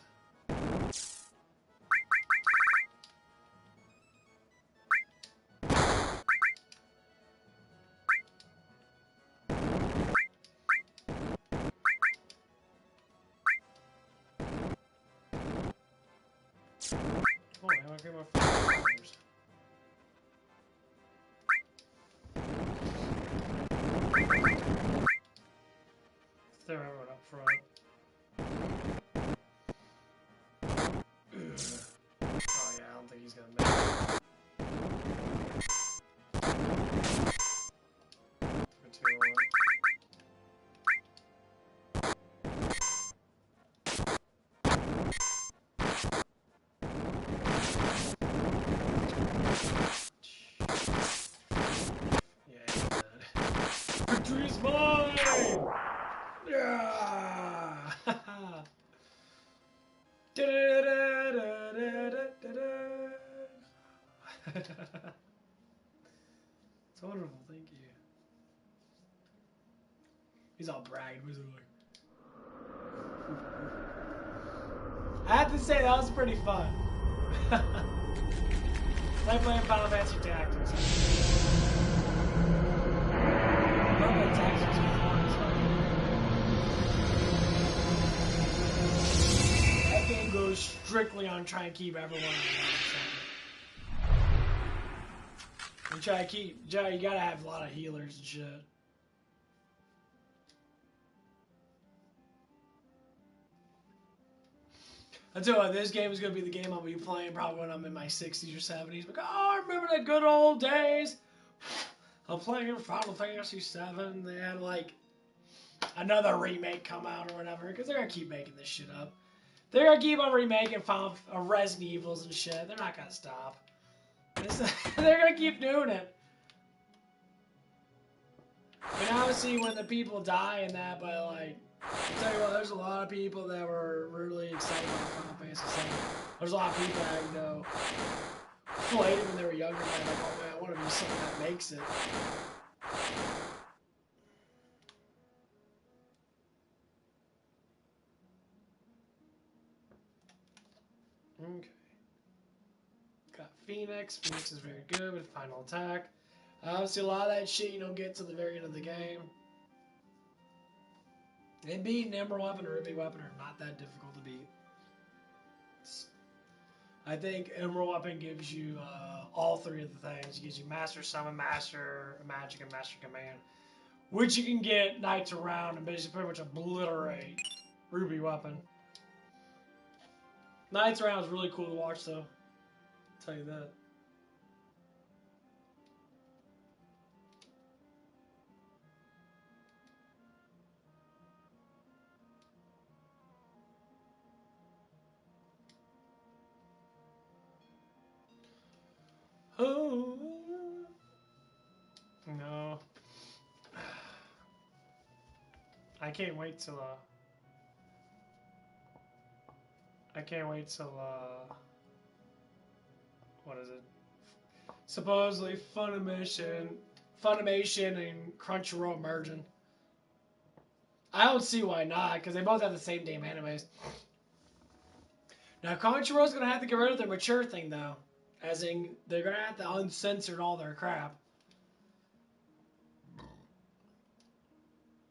Oh, I want to get my fingers. Throw everyone up front. Oh yeah, I don't think he's gonna make it. For 2-1. Yeah, he's dead. Victory is mine! Yeah! It's wonderful, thank you. He's all bragging. He's like, I have to say, that was pretty fun. Like playing Final Fantasy Tactics. Final Fantasy Tactics is fun as fuck. That game goes strictly on trying to keep everyone in the and try to keep, you gotta have a lot of healers and shit. I tell you what, this game is going to be the game I'll be playing probably when I'm in my 60s or 70s. Like, oh, I remember the good old days. I'm playing Final Fantasy VII. They had, like, another remake come out or whatever, because they're going to keep making this shit up. They're going to keep on remaking Resident Evils and shit. They're not going to stop. They're going to keep doing it. And obviously when the people die and that, but, like, I'll tell you what, there's a lot of people that were really excited about Final Fantasy VII. There's a lot of people that, you know, played it when they were younger and they're like, oh man, I want to do something that makes it. Okay. Got Phoenix. Phoenix is very good with Final Attack. Obviously a lot of that shit you don't get to the very end of the game. And beating Emerald Weapon or Ruby Weapon are not that difficult to beat. I think Emerald Weapon gives you all three of the things. It gives you Master Summon, Master Magic, and Master Command, which you can get Knights around and basically pretty much obliterate Ruby Weapon. Knights around is really cool to watch, though. I'll tell you that. Oh no! I can't wait till what is it? Supposedly Funimation and Crunchyroll merging. I don't see why not, because they both have the same damn animes. Now Crunchyroll's gonna have to get rid of their mature thing though, as in they're gonna have to uncensor all their crap.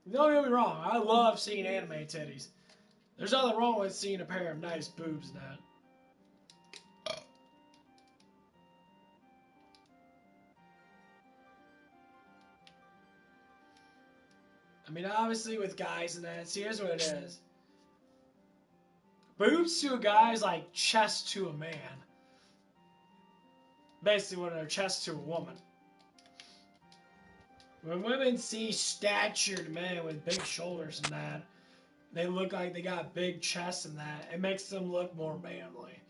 Don't get me wrong, I love seeing anime titties. There's nothing wrong with seeing a pair of nice boobs in that. I mean, obviously with guys and that, see, here's what it is. Boobs to a guy is like chest to a man. Basically what are chest to a woman. When women see statured men with big shoulders and that, they look like they got big chests and that, it makes them look more manly.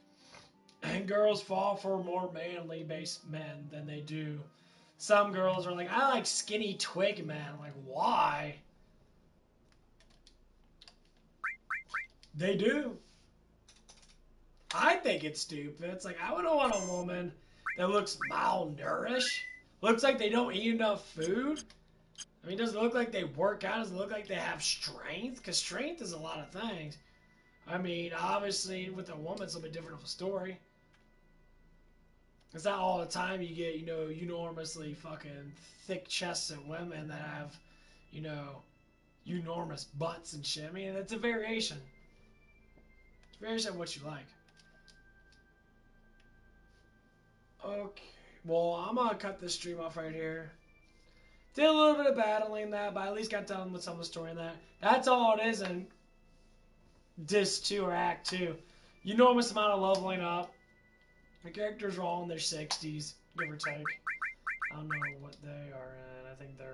And girls fall for more manly based men than they do. Some girls are like, I like skinny twig men. I'm like, why? They do. I think it's stupid. It's like, I wouldn't want a woman that looks malnourished. Looks like they don't eat enough food. I mean, does it look like they work out? Does it look like they have strength? Because strength is a lot of things. I mean, obviously, with a woman, it's a little bit different of a story. It's not all the time you get, enormously fucking thick chests of women that have, enormous butts and shit. I mean, it's a variation. It's a variation of what you like. Okay. Well, I'm going to cut this stream off right here. Did a little bit of battling that, but I at least got done with some of the story in that. That's all it is in Disc 2 or Act 2. Enormous amount of leveling up. The characters are all in their 60s, give or take. I don't know what they are in. I think they're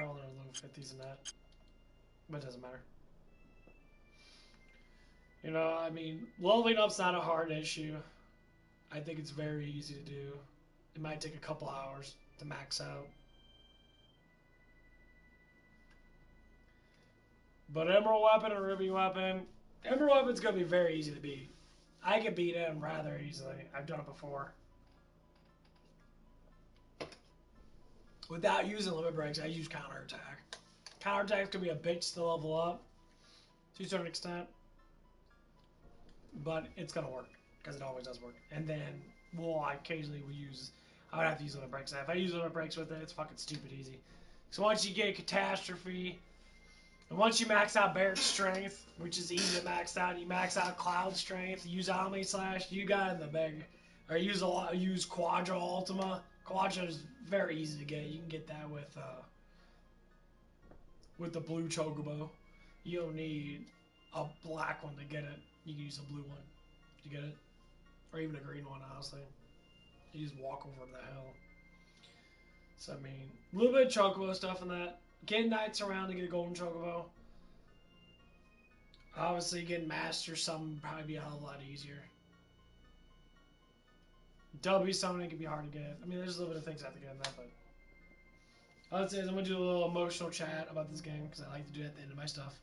all in their low 50s and that. But it doesn't matter. I mean, leveling up's not a hard issue. I think it's very easy to do. It might take a couple hours to max out. But Emerald Weapon and Ruby Weapon, Emerald Weapon's going to be very easy to beat. I can beat him rather easily. I've done it before. Without using limit breaks, I use counterattack. Counterattack's going to be a bitch to level up to a certain extent. But it's going to work, because it always does work. And then, I occasionally will use, I would have to use limit breaks. If I use limit breaks with it, it's fucking stupid easy. So once you get Catastrophe, and once you max out Barrett's Strength, which is easy to max out, you max out Cloud Strength, use Omni Slash, you got it in the bag. Or use Quadra Ultima. Quadra is very easy to get. You can get that with the blue Chocobo. You don't need a black one to get it. You can use a blue one to get it. Or even a green one, honestly. You just walk over the hill. So, I mean, a little bit of Chocobo stuff in that. Getting Knights around to get a Golden Chocobo. Obviously, getting Master Summon would probably be a hell of a lot easier. W Summoning can be hard to get. I mean, there's a little bit of things I have to get in that, but... All I'd say is I'm going to do a little emotional chat about this game, because I like to do it at the end of my stuff.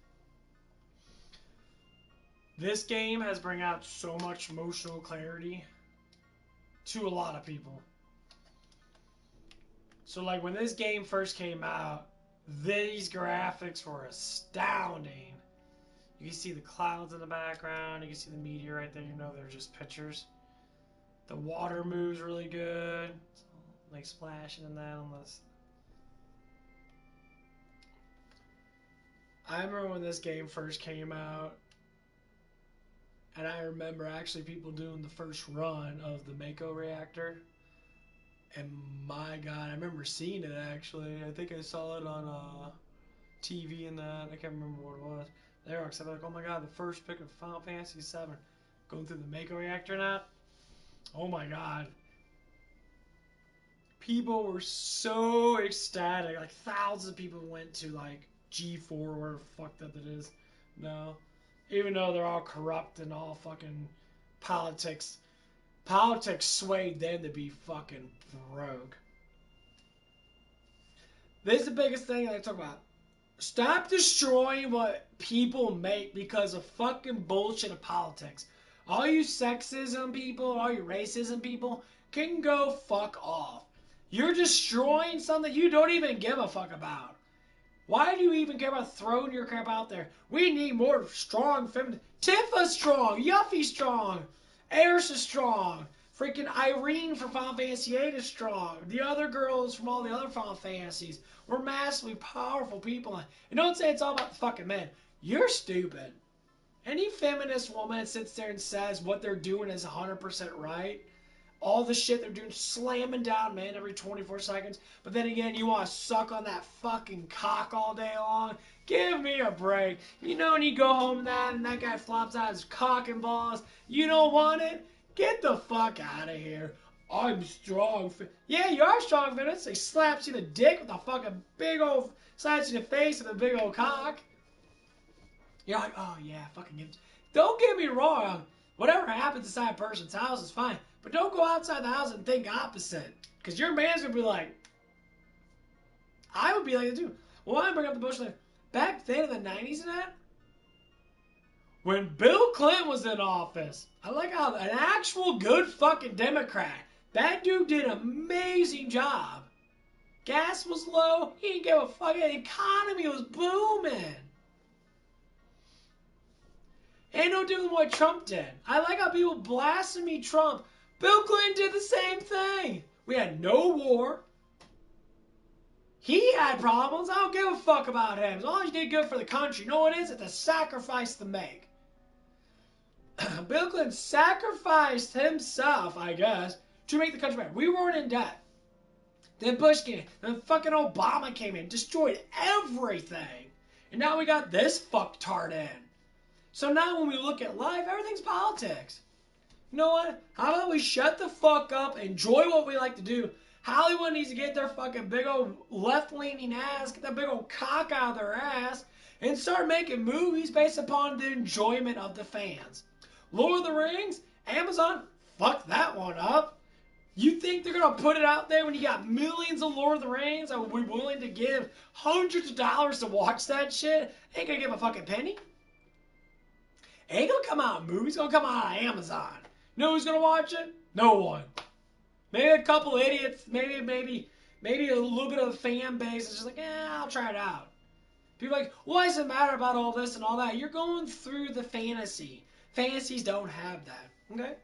This game has bring out so much emotional clarity to a lot of people. So, like, when this game first came out, these graphics were astounding. You can see the clouds in the background. You can see the meteor right there. They're just pictures. The water moves really good. Like, splashing in that on this. I remember when this game first came out, and I remember actually people doing the first run of the Mako reactor. And my God, I remember seeing it actually. I think I saw it on TV and that. I can't remember what it was. There, I was like, oh my God, the first pick of Final Fantasy VII, going through the Mako reactor now. Oh my God. People were so ecstatic. Like thousands of people went to like G4 or whatever the fuck that it is. No. Even though they're all corrupt and all fucking politics. Politics swayed them to be fucking rogue. This is the biggest thing I talk about. Stop destroying what people make because of fucking bullshit of politics. All you sexism people, all you racism people can go fuck off. You're destroying something you don't even give a fuck about. Why do you even care about throwing your crap out there? We need more strong feminine. Tifa's strong. Yuffie's strong. Aerys is strong. Freaking Irene from Final Fantasy VIII is strong. The other girls from all the other Final Fantasies were massively powerful people. And don't say it's all about the fucking men. You're stupid. Any feminist woman that sits there and says what they're doing is 100% right, all the shit they're doing, slamming down men every 24 seconds, but then again, you want to suck on that fucking cock all day long? Give me a break. You know when you go home and that guy flops out his cock and balls, you don't want it? Get the fuck out of here. I'm strong. Yeah, you are strong, feminist. He slaps you in the dick with a fucking big old, slaps you in the face with a big old cock. You're like, oh yeah, fucking give. Don't get me wrong. Whatever happens inside a person's house is fine. But don't go outside the house and think opposite. Because your man's going to be like, I would be like that too. Well, I bring up the bush like, back then in the 90s and that, when Bill Clinton was in office, I like how an actual good fucking Democrat, that dude did an amazing job. Gas was low. He didn't give a fuck. The economy was booming. Ain't no different than what Trump did. I like how people blaspheme Trump. Bill Clinton did the same thing. We had no war. He had problems. I don't give a fuck about him. As long as you did good for the country. You know what it is? It's a sacrifice to make. Bill Clinton sacrificed himself, I guess, to make the country better. We weren't in debt. Then Bush came in. Then fucking Obama came in. Destroyed everything. And now we got this fucktard in. So now when we look at life, everything's politics. You know what? How about we shut the fuck up, enjoy what we like to do. Hollywood needs to get their fucking big old left-leaning ass, get that big old cock out of their ass, and start making movies based upon the enjoyment of the fans. Lord of the Rings, Amazon, fuck that one up. You think they're going to put it out there when you got millions of Lord of the Rings and we're willing to give hundreds of dollars to watch that shit? Ain't going to give a fucking penny. Ain't gonna come out in movies, it's gonna come out on Amazon. You know who's gonna watch it? No one. Maybe a couple idiots, maybe a little bit of the fan base is just like, I'll try it out. People are like, why does it matter about all this and all that? You're going through the fantasy. Fantasies don't have that, okay?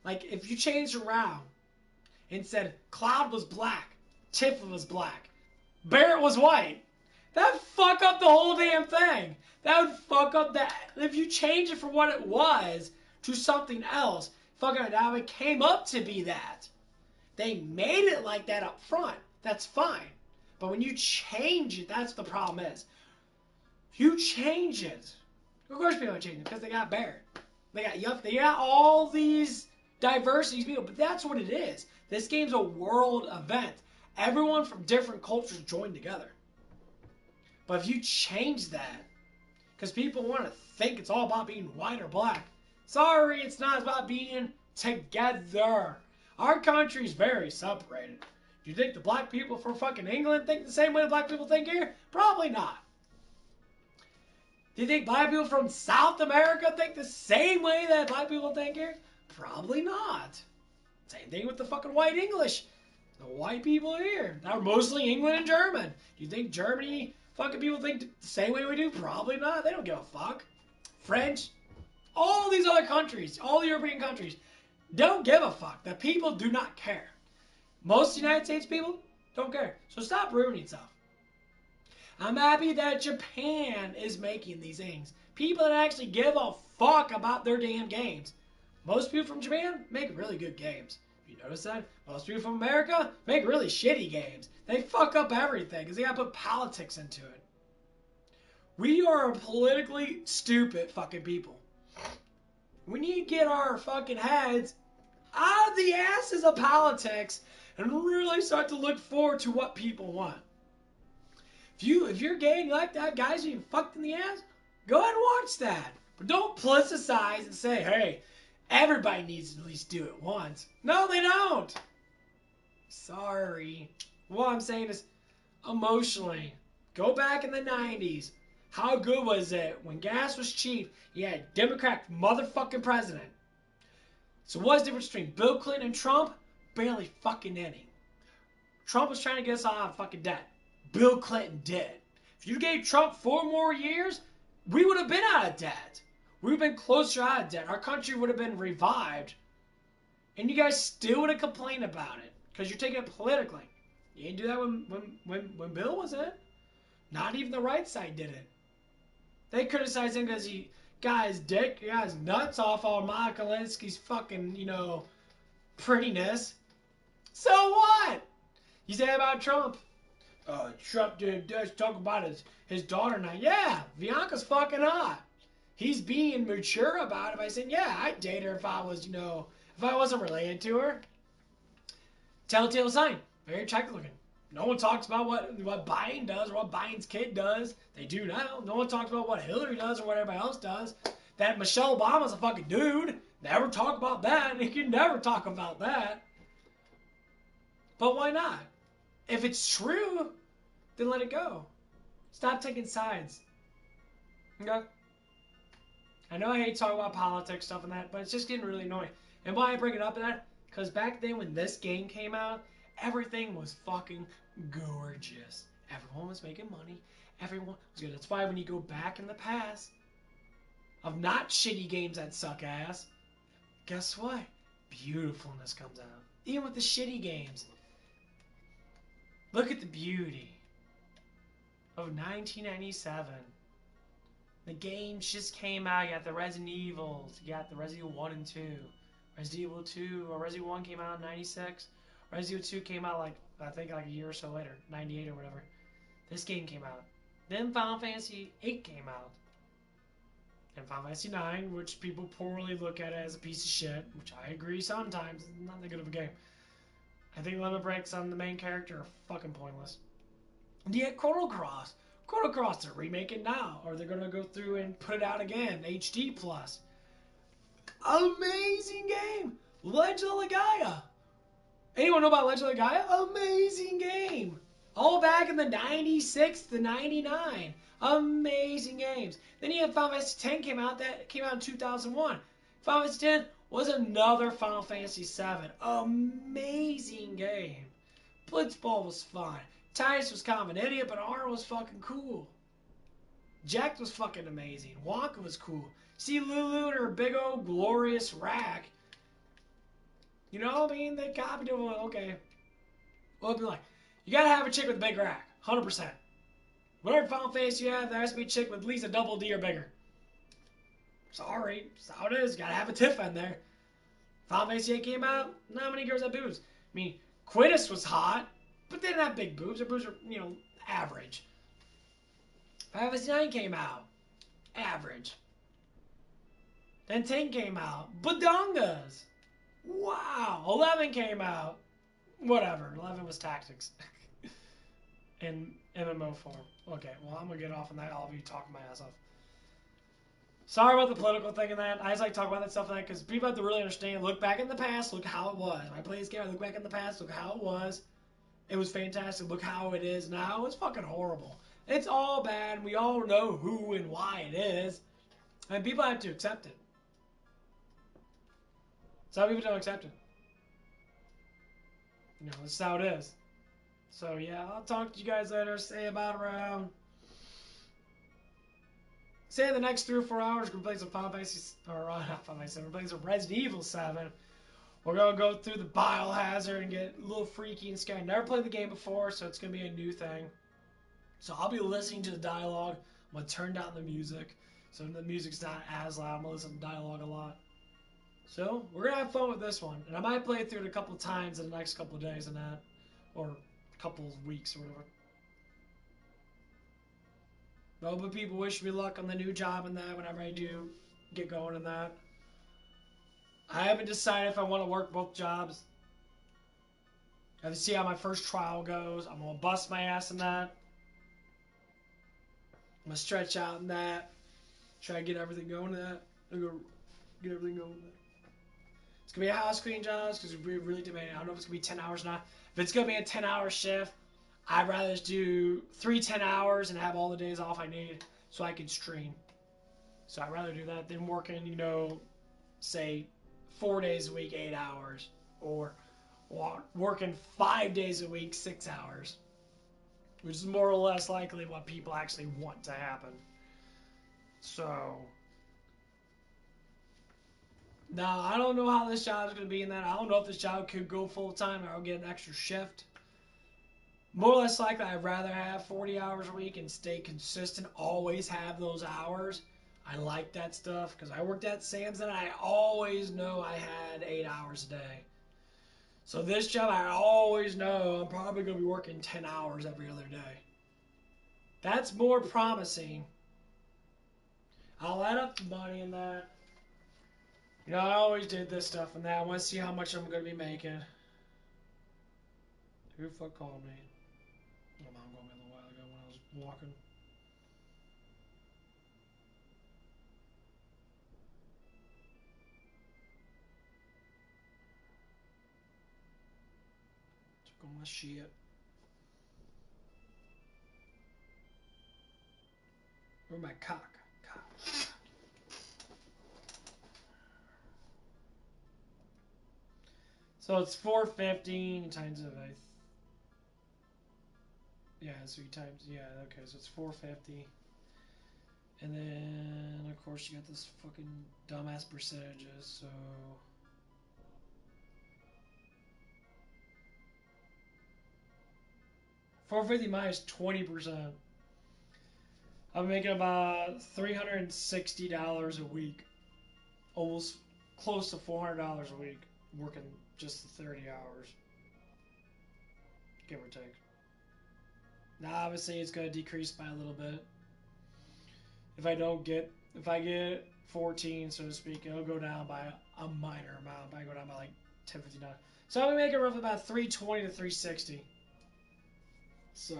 Like, if you changed around and said Cloud was black, Tifa was black, Barrett was white, that'd fuck up the whole damn thing. That would fuck up that. If you change it from what it was to something else, fuck it, now it came up to be that. They made it like that up front. That's fine. But when you change it, that's what the problem is. You change it. Of course people are changing it because they got Barrett. They got Yuff. They got all these diversities people. But that's what it is. This game's a world event. Everyone from different cultures joined together. But if you change that, because people want to think it's all about being white or black. Sorry, it's not. It's about being together. Our country's very separated. Do you think the black people from fucking England think the same way the black people think here? Probably not. Do you think black people from South America think the same way that black people think here? Probably not. Same thing with the fucking white English. The white people here. They're mostly England and German. Do you think Germany... fucking people think the same way we do? Probably not. They don't give a fuck. French, all these other countries, all the European countries, don't give a fuck. The people do not care. Most United States people don't care. So stop ruining stuff. I'm happy that Japan is making these things. People that actually give a fuck about their damn games. Most people from Japan make really good games. You notice that? Most people from America make really shitty games. They fuck up everything because they gotta put politics into it. We are politically stupid fucking people. We need to get our fucking heads out of the asses of politics and really start to look forward to what people want. If you're gay and you like that guys being fucked in the ass, go ahead and watch that. But don't plasticize and say, hey, everybody needs to at least do it once. No, they don't. Sorry. What I'm saying is, emotionally, go back in the 90s. How good was it when gas was cheap? You had a Democrat motherfucking president. So what's the difference between Bill Clinton and Trump? Barely fucking any. Trump was trying to get us out of fucking debt. Bill Clinton did. If you gave Trump 4 more years, we would have been out of debt. We would have been closer out of debt. Our country would have been revived. And you guys still would have complained about it. Because you're taking it politically. You didn't do that when Bill was in. Not even the right side did it. They criticized him because he got his dick, he got his nuts off all Monica Lewinsky's fucking, prettiness. So what? You say about Trump? Trump did talk about his daughter now. Yeah, Bianca's fucking hot. He's being mature about it by saying, yeah, I'd date her if I was, if I wasn't related to her. Telltale sign. Very attractive looking. No one talks about what Biden does or what Biden's kid does. They do now. No one talks about what Hillary does or what everybody else does. That Michelle Obama's a fucking dude. Never talk about that. You can never talk about that. But why not? If it's true, then let it go. Stop taking sides. Okay? I know I hate talking about politics, stuff and that, but it's just getting really annoying. And why I bring it up in that? Because back then when this game came out, everything was fucking gorgeous. Everyone was making money. Everyone was good. That's why when you go back in the past of not shitty games that suck ass, guess what? Beautifulness comes out. Even with the shitty games. Look at the beauty of 1997. The games just came out. You got the Resident Evils. You got the Resident Evil 1 and 2. Resident Evil 2 or Resident Evil 1 came out in 96. Resident Evil 2 came out I think a year or so later, 98 or whatever. This game came out. Then Final Fantasy 8 came out. And Final Fantasy 9, which people poorly look at it as a piece of shit, which I agree sometimes, it's not that good of a game. I think limit breaks on the main character are fucking pointless. And yet Chrono Cross. Chrono Cross, they're remaking now. Or they're going to go through and put it out again, HD+. Amazing game! Legend of Legaia. Anyone know about Legend of Legaia? Amazing game. All back in the 96 to 99. Amazing games. Then you have Final Fantasy X came out in 2001. Final Fantasy X was another Final Fantasy VII. Amazing game. Blitzball was fun. Titus was kind of an idiot, but Arn was fucking cool. Jack was fucking amazing. Wonka was cool. See Lulu and her big old glorious rack. You know what I mean? They copied it. Okay. Well, it'd be like, you gotta have a chick with a big rack. 100%. Whatever Final Fantasy you have, there has to be a chick with at least a double D or bigger. Sorry. That's how it is. You gotta have a Tiff in there. Final Fantasy 8 came out, not many girls had boobs. I mean, Quidditch was hot, but they didn't have big boobs. Their boobs were, average. Final Fantasy 9 came out. Average. Then 10 came out. Badongas. Wow. 11 came out. Whatever. 11 was tactics. In MMO form. Okay, well, I'm going to get off on that. I'll be talking my ass off. Sorry about the political thing and that. I just like to talk about that stuff like that because people have to really understand. Look back in the past. Look how it was. When I play this game, I look back in the past. Look how it was. It was fantastic. Look how it is now. It's fucking horrible. It's all bad. We all know who and why it is. And people have to accept it. Some people don't accept it. This is how it is. So, yeah, I'll talk to you guys later. Say about around... Say in the next 3 or 4 hours, we're going to play some Final Fantasy... Or, not Final Fantasy 7. We're playing some Resident Evil 7. We're going to go through the Biohazard and get a little freaky and scary. Never played the game before, so it's going to be a new thing. So I'll be listening to the dialogue. I'm going to turn down the music so the music's not as loud. I'm going to listen to dialogue a lot. So we're going to have fun with this one. And I might play it through it a couple times in the next couple of days and that. Or a couple of weeks or whatever. But people wish me luck on the new job and that whenever I do get going in that. I haven't decided if I want to work both jobs. I have to see how my first trial goes. I'm going to bust my ass in that. I'm going to stretch out in that. Try to get everything going in that. I'm going to get everything going in that. It's going to be a house cleaning job because it's really demanding. I don't know if it's going to be 10 hours or not. If it's going to be a 10-hour shift, I'd rather just do 3 10-hours and have all the days off I need so I can stream. So I'd rather do that than working, say 4 days a week, 8 hours. Or working 5 days a week, 6 hours. Which is more or less likely what people actually want to happen. So, now I don't know how this job is going to be in that. I don't know if this job could go full time or I'll get an extra shift. More or less likely, I'd rather have 40 hours a week and stay consistent, always have those hours. I like that stuff because I worked at Sam's and I always know I had 8 hours a day. So this job, I always know I'm probably going to be working 10 hours every other day. That's more promising. I'll add up the money in that. I always did this stuff and that. I want to see how much I'm going to be making. Who the fuck called me? My mom called me a little while ago when I was walking. Took all my shit. Where's my cock? So it's 450 times it. Yeah, so you times. Yeah, okay, so it's 450. And then, of course, you got this fucking dumbass percentages, so. 450 minus 20%. I'm making about $360 a week. Almost close to $400 a week working just the 30 hours. Give or take. Now, obviously, it's going to decrease by a little bit. If I get 14, so to speak, it'll go down by a minor amount. I go down by like $10.59. So I'll be making roughly about 320 to 360. So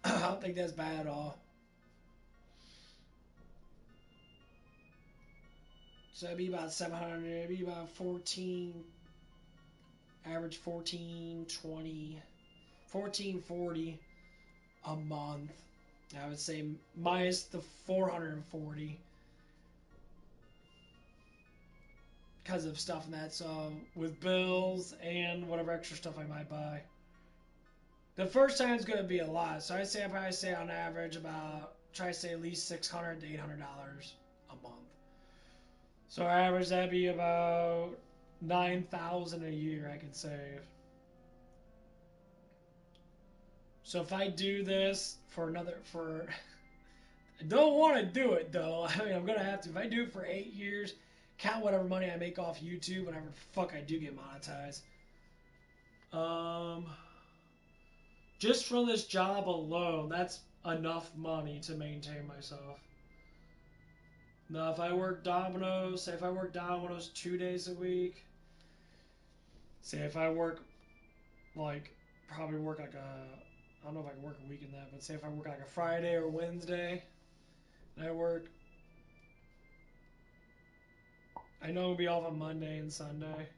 I don't think that's bad at all. So that'd be about 700. It'd be about 14. Average 14.20, 14.40 a month. I would say minus the 440 because of stuff and that. So with bills and whatever extra stuff I might buy. The first time is going to be a lot. So I'd probably say on average try to say at least $600 to $800 a month. So our average that'd be about $9,000 a year I could save. So if I do this I don't want to do it though. I mean, I'm gonna have to. If I do it for 8 years, count whatever money I make off YouTube whenever the fuck I do get monetized. Just from this job alone, that's enough money to maintain myself. Now, if I work Domino's, 2 days a week, say if I work probably work like I don't know if I can work a week in that, but say if I work like a Friday or Wednesday, and I know I'll be off on Monday and Sunday.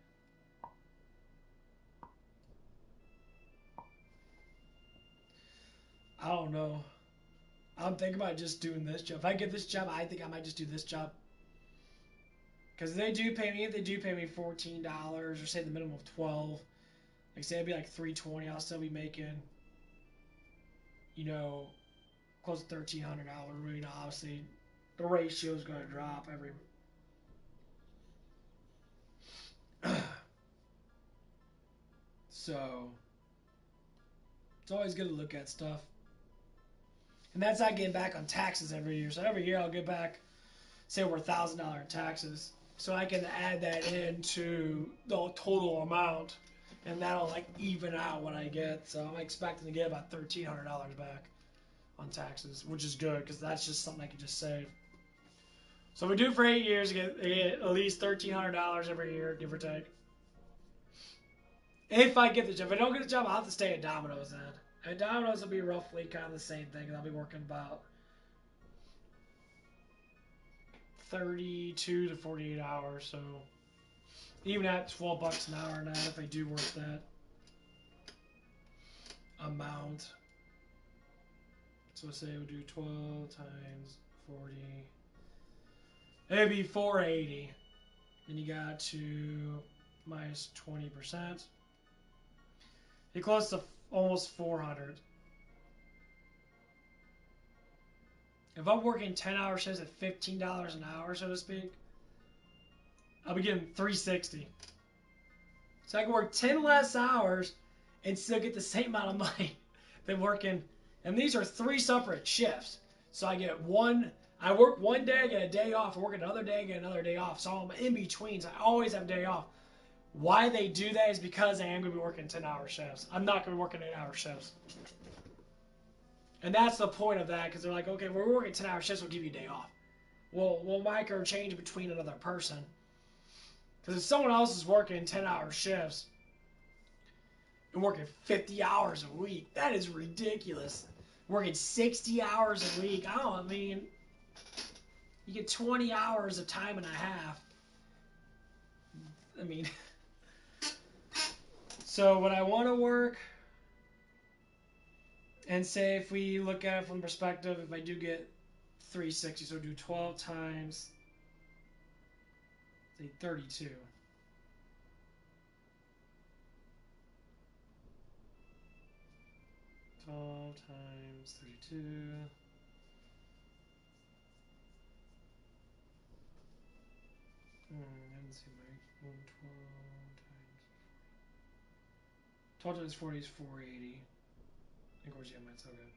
I don't know. I'm thinking about just doing this job. If I get this job, I think I might just do this job. Because if they do pay me $14, or say the minimum of 12, like say it'd be like 320, I'll still be making, close to $1,300. Obviously, the ratio is going to drop every. So, It's always good to look at stuff. And that's not getting back on taxes every year. So every year I'll get back, say, over $1,000 in taxes. So I can add that into the total amount, and that'll like even out what I get. So I'm expecting to get about $1,300 back on taxes, which is good because that's just something I can just save. So if we do for 8 years, I get at least $1,300 every year, give or take. If I get the job. If I don't get the job, I'll have to stay at Domino's then. At Domino's will be roughly kind of the same thing. I'll be working about 32 to 48 hours. So even at $12 an hour now, if I do work that amount. So say we do 12 times 40. It'd be 480. Then you got to minus 20%. You're close to almost 400. If I'm working 10-hour shifts at $15 an hour, so to speak, I'll be getting $360. So I can work 10 less hours and still get the same amount of money than working. And these are 3 separate shifts. So I get I work one day, I get a day off. I work another day, I get another day off. So I'm in betweens. I always have a day off. Why they do that is because I am going to be working 10-hour shifts. I'm not going to be working 8-hour shifts. And that's the point of that, because they're like, okay, we're working 10-hour shifts, we'll give you a day off. Well, we'll micro-change between another person. Because if someone else is working 10-hour shifts and working 50 hours a week, that is ridiculous. Working 60 hours a week, I mean, you get 20 hours of time and a half. I mean, so when I want to work, and say if we look at it from the perspective, if I do get 360, so do 12 times, say 32. Times 32. Let's see, 12 times 40 is 480. Of course, yeah, mine's so good.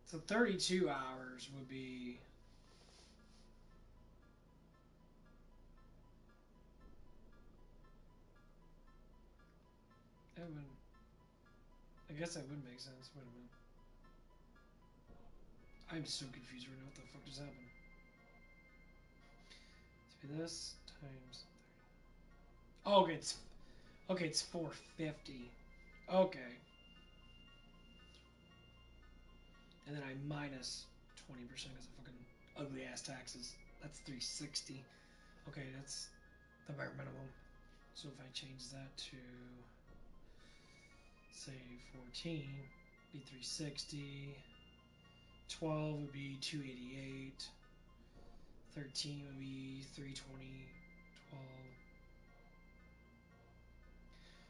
32. So 32 hours would be I guess that would make sense. Wait a minute. I'm so confused right now. What the fuck just happened? Let's do this times 30. Oh, okay, it's 450. Okay. And then I minus 20% because of fucking ugly ass taxes. That's 360. Okay, that's the bare minimum. So if I change that to say 14, be 360. 12 would be 288. 13 would be 320. 12.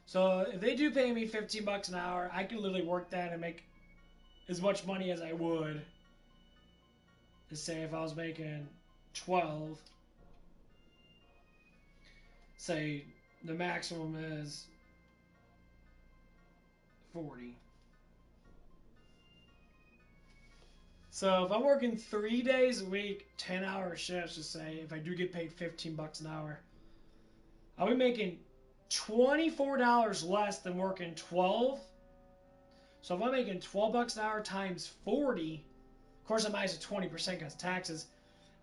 So if they do pay me $15 an hour, I can literally work that and make as much money as I would. To say if I was making 12, say the maximum is 40. So if I'm working 3 days a week, 10-hour shifts, just say if I do get paid $15 an hour, I'll be making $24 less than working 12. So if I'm making $12 an hour times 40, of course I'm minus 20% because taxes,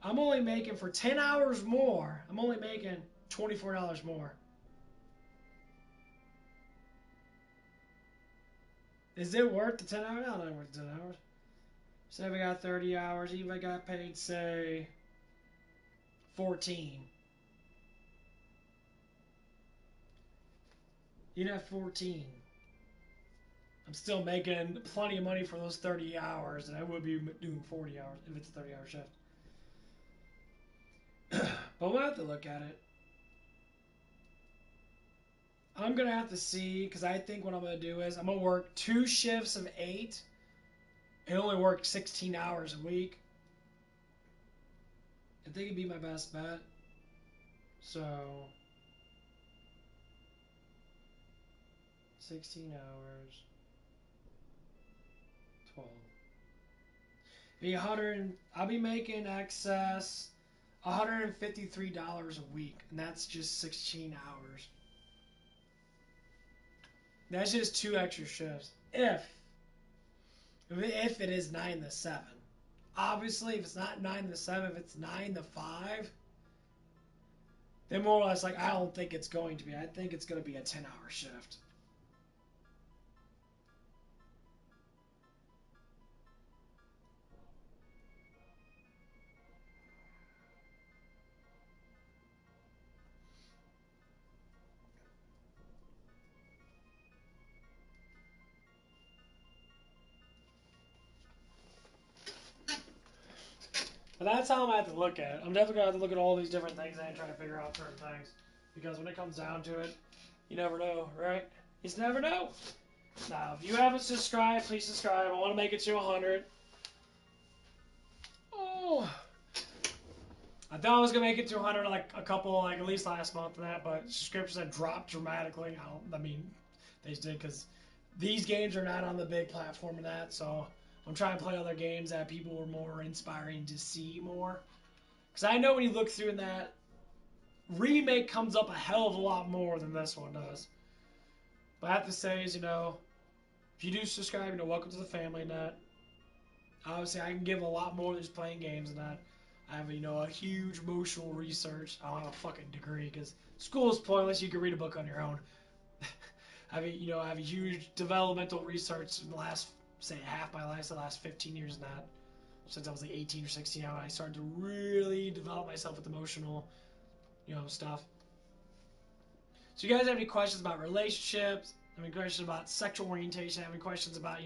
I'm only making for 10 hours more, I'm only making $24 more. Is it worth the 10 hours? No, not worth the 10 hours. Say if I got 30 hours, even if I got paid, say, 14. Even at 14, I'm still making plenty of money for those 30 hours, and I would be doing 40 hours if it's a 30-hour shift. But we'll have to look at it. I'm going to have to see, because I think what I'm going to do is I'm going to work 2 shifts of 8 and only work 16 hours a week. I think it'd be my best bet. So 16 hours, 12. Be 100. I'll be making excess $153 a week, and that's just 16 hours. That's just 2 extra shifts. If it is 9 to 7. Obviously, if it's not 9 to 7, if it's 9 to 5, then more or less, like, I don't think it's going to be. I think it's going to be a 10-hour shift. But that's how I'm going to have to look at it. I'm definitely going to have to look at all these different things and try to figure out certain things. Because when it comes down to it, you never know, right? You just never know. Now, if you haven't subscribed, please subscribe. I want to make it to 100. Oh. I thought I was going to make it to 100 like a couple, like at least last month and that, but subscriptions have dropped dramatically. I mean, they just did because these games are not on the big platform and that, so I'm trying to play other games that people were more inspiring to see more. Because I know when you look through in that, remake comes up a hell of a lot more than this one does. But I have to say is, if you do subscribe, welcome to the family and that. Obviously, I can give a lot more than just playing games and that. I have, a huge emotional research. I don't have a fucking degree because school is pointless. You can read a book on your own. I have a huge developmental research in the last, say, half my life, the last 15 years in that. Since I was like 18 or 16, I started to really develop myself with emotional, stuff. So you guys have any questions about relationships? Have any questions about sexual orientation? Have any questions about,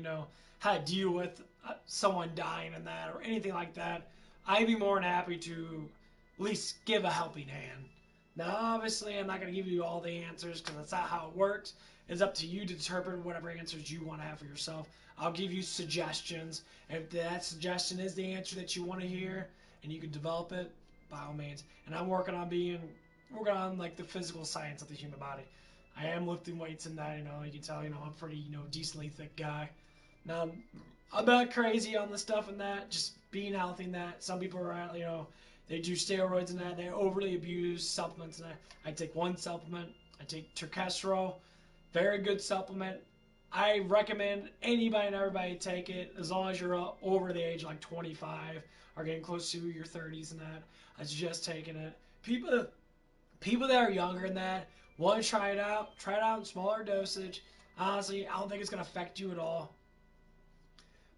how to deal with someone dying and that or anything like that? I'd be more than happy to at least give a helping hand. Now, obviously, I'm not going to give you all the answers because that's not how it works. It's up to you to determine whatever answers you want to have for yourself. I'll give you suggestions. If that suggestion is the answer that you want to hear and you can develop it, by all means. And I'm working on like the physical science of the human body. I am lifting weights in that, you can tell, I'm a pretty, decently thick guy. Now, I'm not crazy on the stuff in that, just being healthy in that. Some people are, they do steroids and that. They overly abuse supplements and that. I take one supplement. I take terkestrol. Very good supplement. I recommend anybody and everybody take it as long as you're over the age of like 25 or getting close to your 30s and that. I suggest taking it. People that are younger than that want to try it out in smaller dosage. Honestly, I don't think it's going to affect you at all.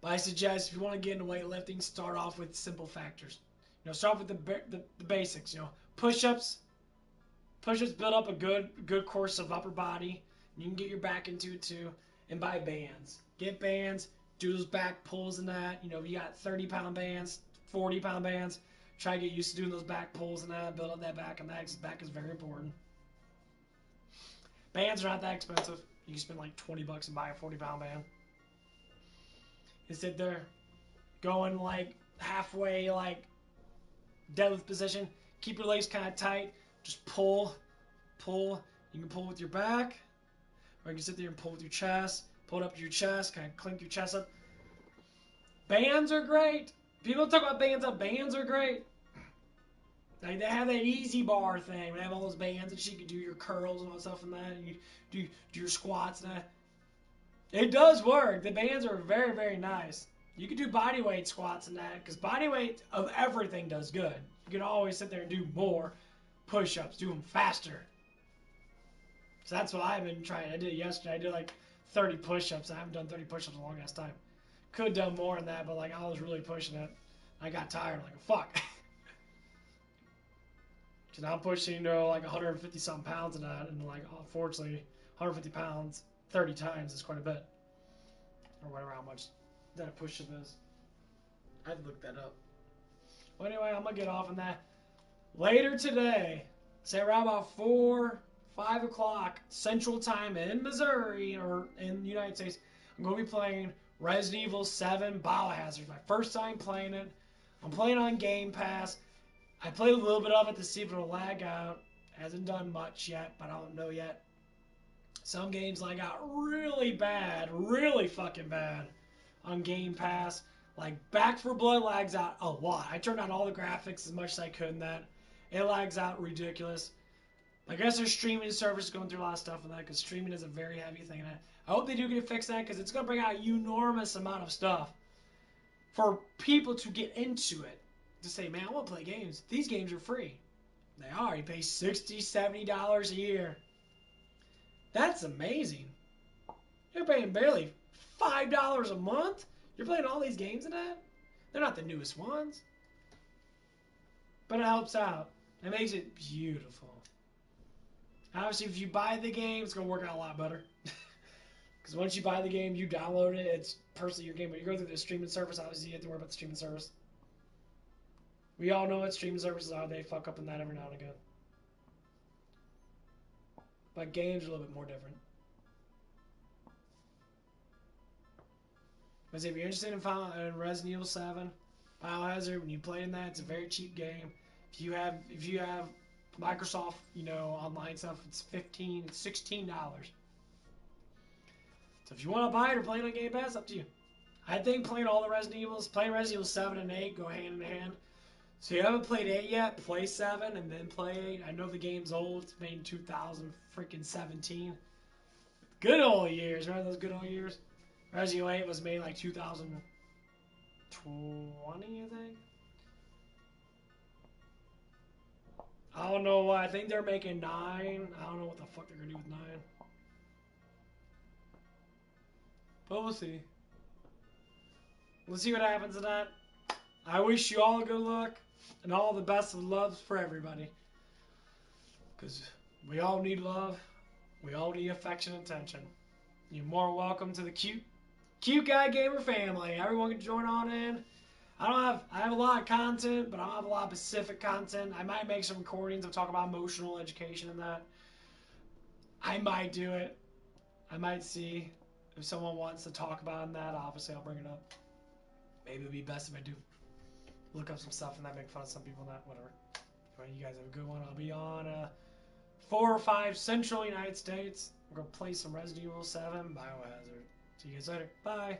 But I suggest if you want to get into weightlifting, start off with simple factors. Start off with the basics. Push-ups. Push-ups build up a good course of upper body. You can get your back into it too. And buy bands. Get bands. Do those back pulls and that. If you got 30-pound bands, 40-pound bands, try to get used to doing those back pulls and that. Build up that back and that because back is very important. Bands are not that expensive. You can spend like $20 and buy a 40-pound band. You sit there going like halfway like deadlift position. Keep your legs kind of tight. Just pull. You can pull with your back, or you can sit there and pull with your chest. Pull it up to your chest, kind of clink your chest up. Bands are great. People talk about bands up. Bands are great. Like they have that easy bar thing. They have all those bands and you can do your curls and all that stuff and that. And you do your squats and that. It does work. The bands are very, very nice. You can do body weight squats and that because body weight of everything does good. You can always sit there and do more push-ups. Do them faster. So that's what I've been trying. I did it yesterday. I did like 30 push-ups. I haven't done 30 push-ups in a long ass time. Could have done more than that, but like I was really pushing it. I got tired. I'm like, fuck. Because I'm pushing, like 150 something pounds in that, and like unfortunately, 150 pounds 30 times is quite a bit, or whatever how much that a push-up is. I'd look that up. Well, anyway, I'm gonna get off on that later today. Say around about 5 o'clock Central Time in Missouri or in the United States. I'm gonna be playing Resident Evil 7 Biohazard. My first time playing it. I'm playing on Game Pass. I played a little bit of it to see if it'll lag out, Hasn't done much yet, but I don't know yet. Some games like got really bad, really fucking bad on Game Pass. Like Back for Blood lags out a lot. I turned on all the graphics as much as I could in that. It lags out ridiculous. I guess their streaming service is going through a lot of stuff with that because streaming is a very heavy thing. And I hope they do get to fix that because it's going to bring out an enormous amount of stuff for people to get into it. To say, man, I want to play games. These games are free. They are. You pay $60, $70 a year. That's amazing. You're paying barely $5 a month. You're playing all these games in that? They're not the newest ones. But it helps out. It makes it beautiful. Obviously, if you buy the game, it's going to work out a lot better. Because once you buy the game, you download it, it's personally your game. But you go through the streaming service, obviously you have to worry about the streaming service. We all know what streaming services are. They fuck up in that every now and again. But games are a little bit more different. But if you're interested in Resident Evil 7, Biohazard, when you play in that, it's a very cheap game. If you have Microsoft, online stuff, it's $16. So if you want to buy it or play it on Game Pass, up to you. I think playing all the Resident Evils, playing Resident Evil 7 and 8 go hand in hand. So you haven't played 8 yet, play 7 and then play 8. I know the game's old. It's made in 2017. Good old years. Remember those good old years? Resident Evil 8 was made like 2020, I think. I don't know why. I think they're making 9. I don't know what the fuck they're going to do with 9. But we'll see. We'll see what happens to that. I wish you all good luck and all the best of loves for everybody. Because we all need love. We all need affection and attention. You're more welcome to the Cute Guy Gamer family. Everyone can join on in. I have a lot of content, but I don't have a lot of specific content. I might make some recordings of talk about emotional education and that. I might do it. I might see if someone wants to talk about that. Obviously, I'll bring it up. Maybe it'd be best if I do look up some stuff and that make fun of some people and that, whatever. Anyway, you guys have a good one. I'll be on 4 or 5 Central United States. We're going to play some Resident Evil 7 Biohazard. See you guys later. Bye.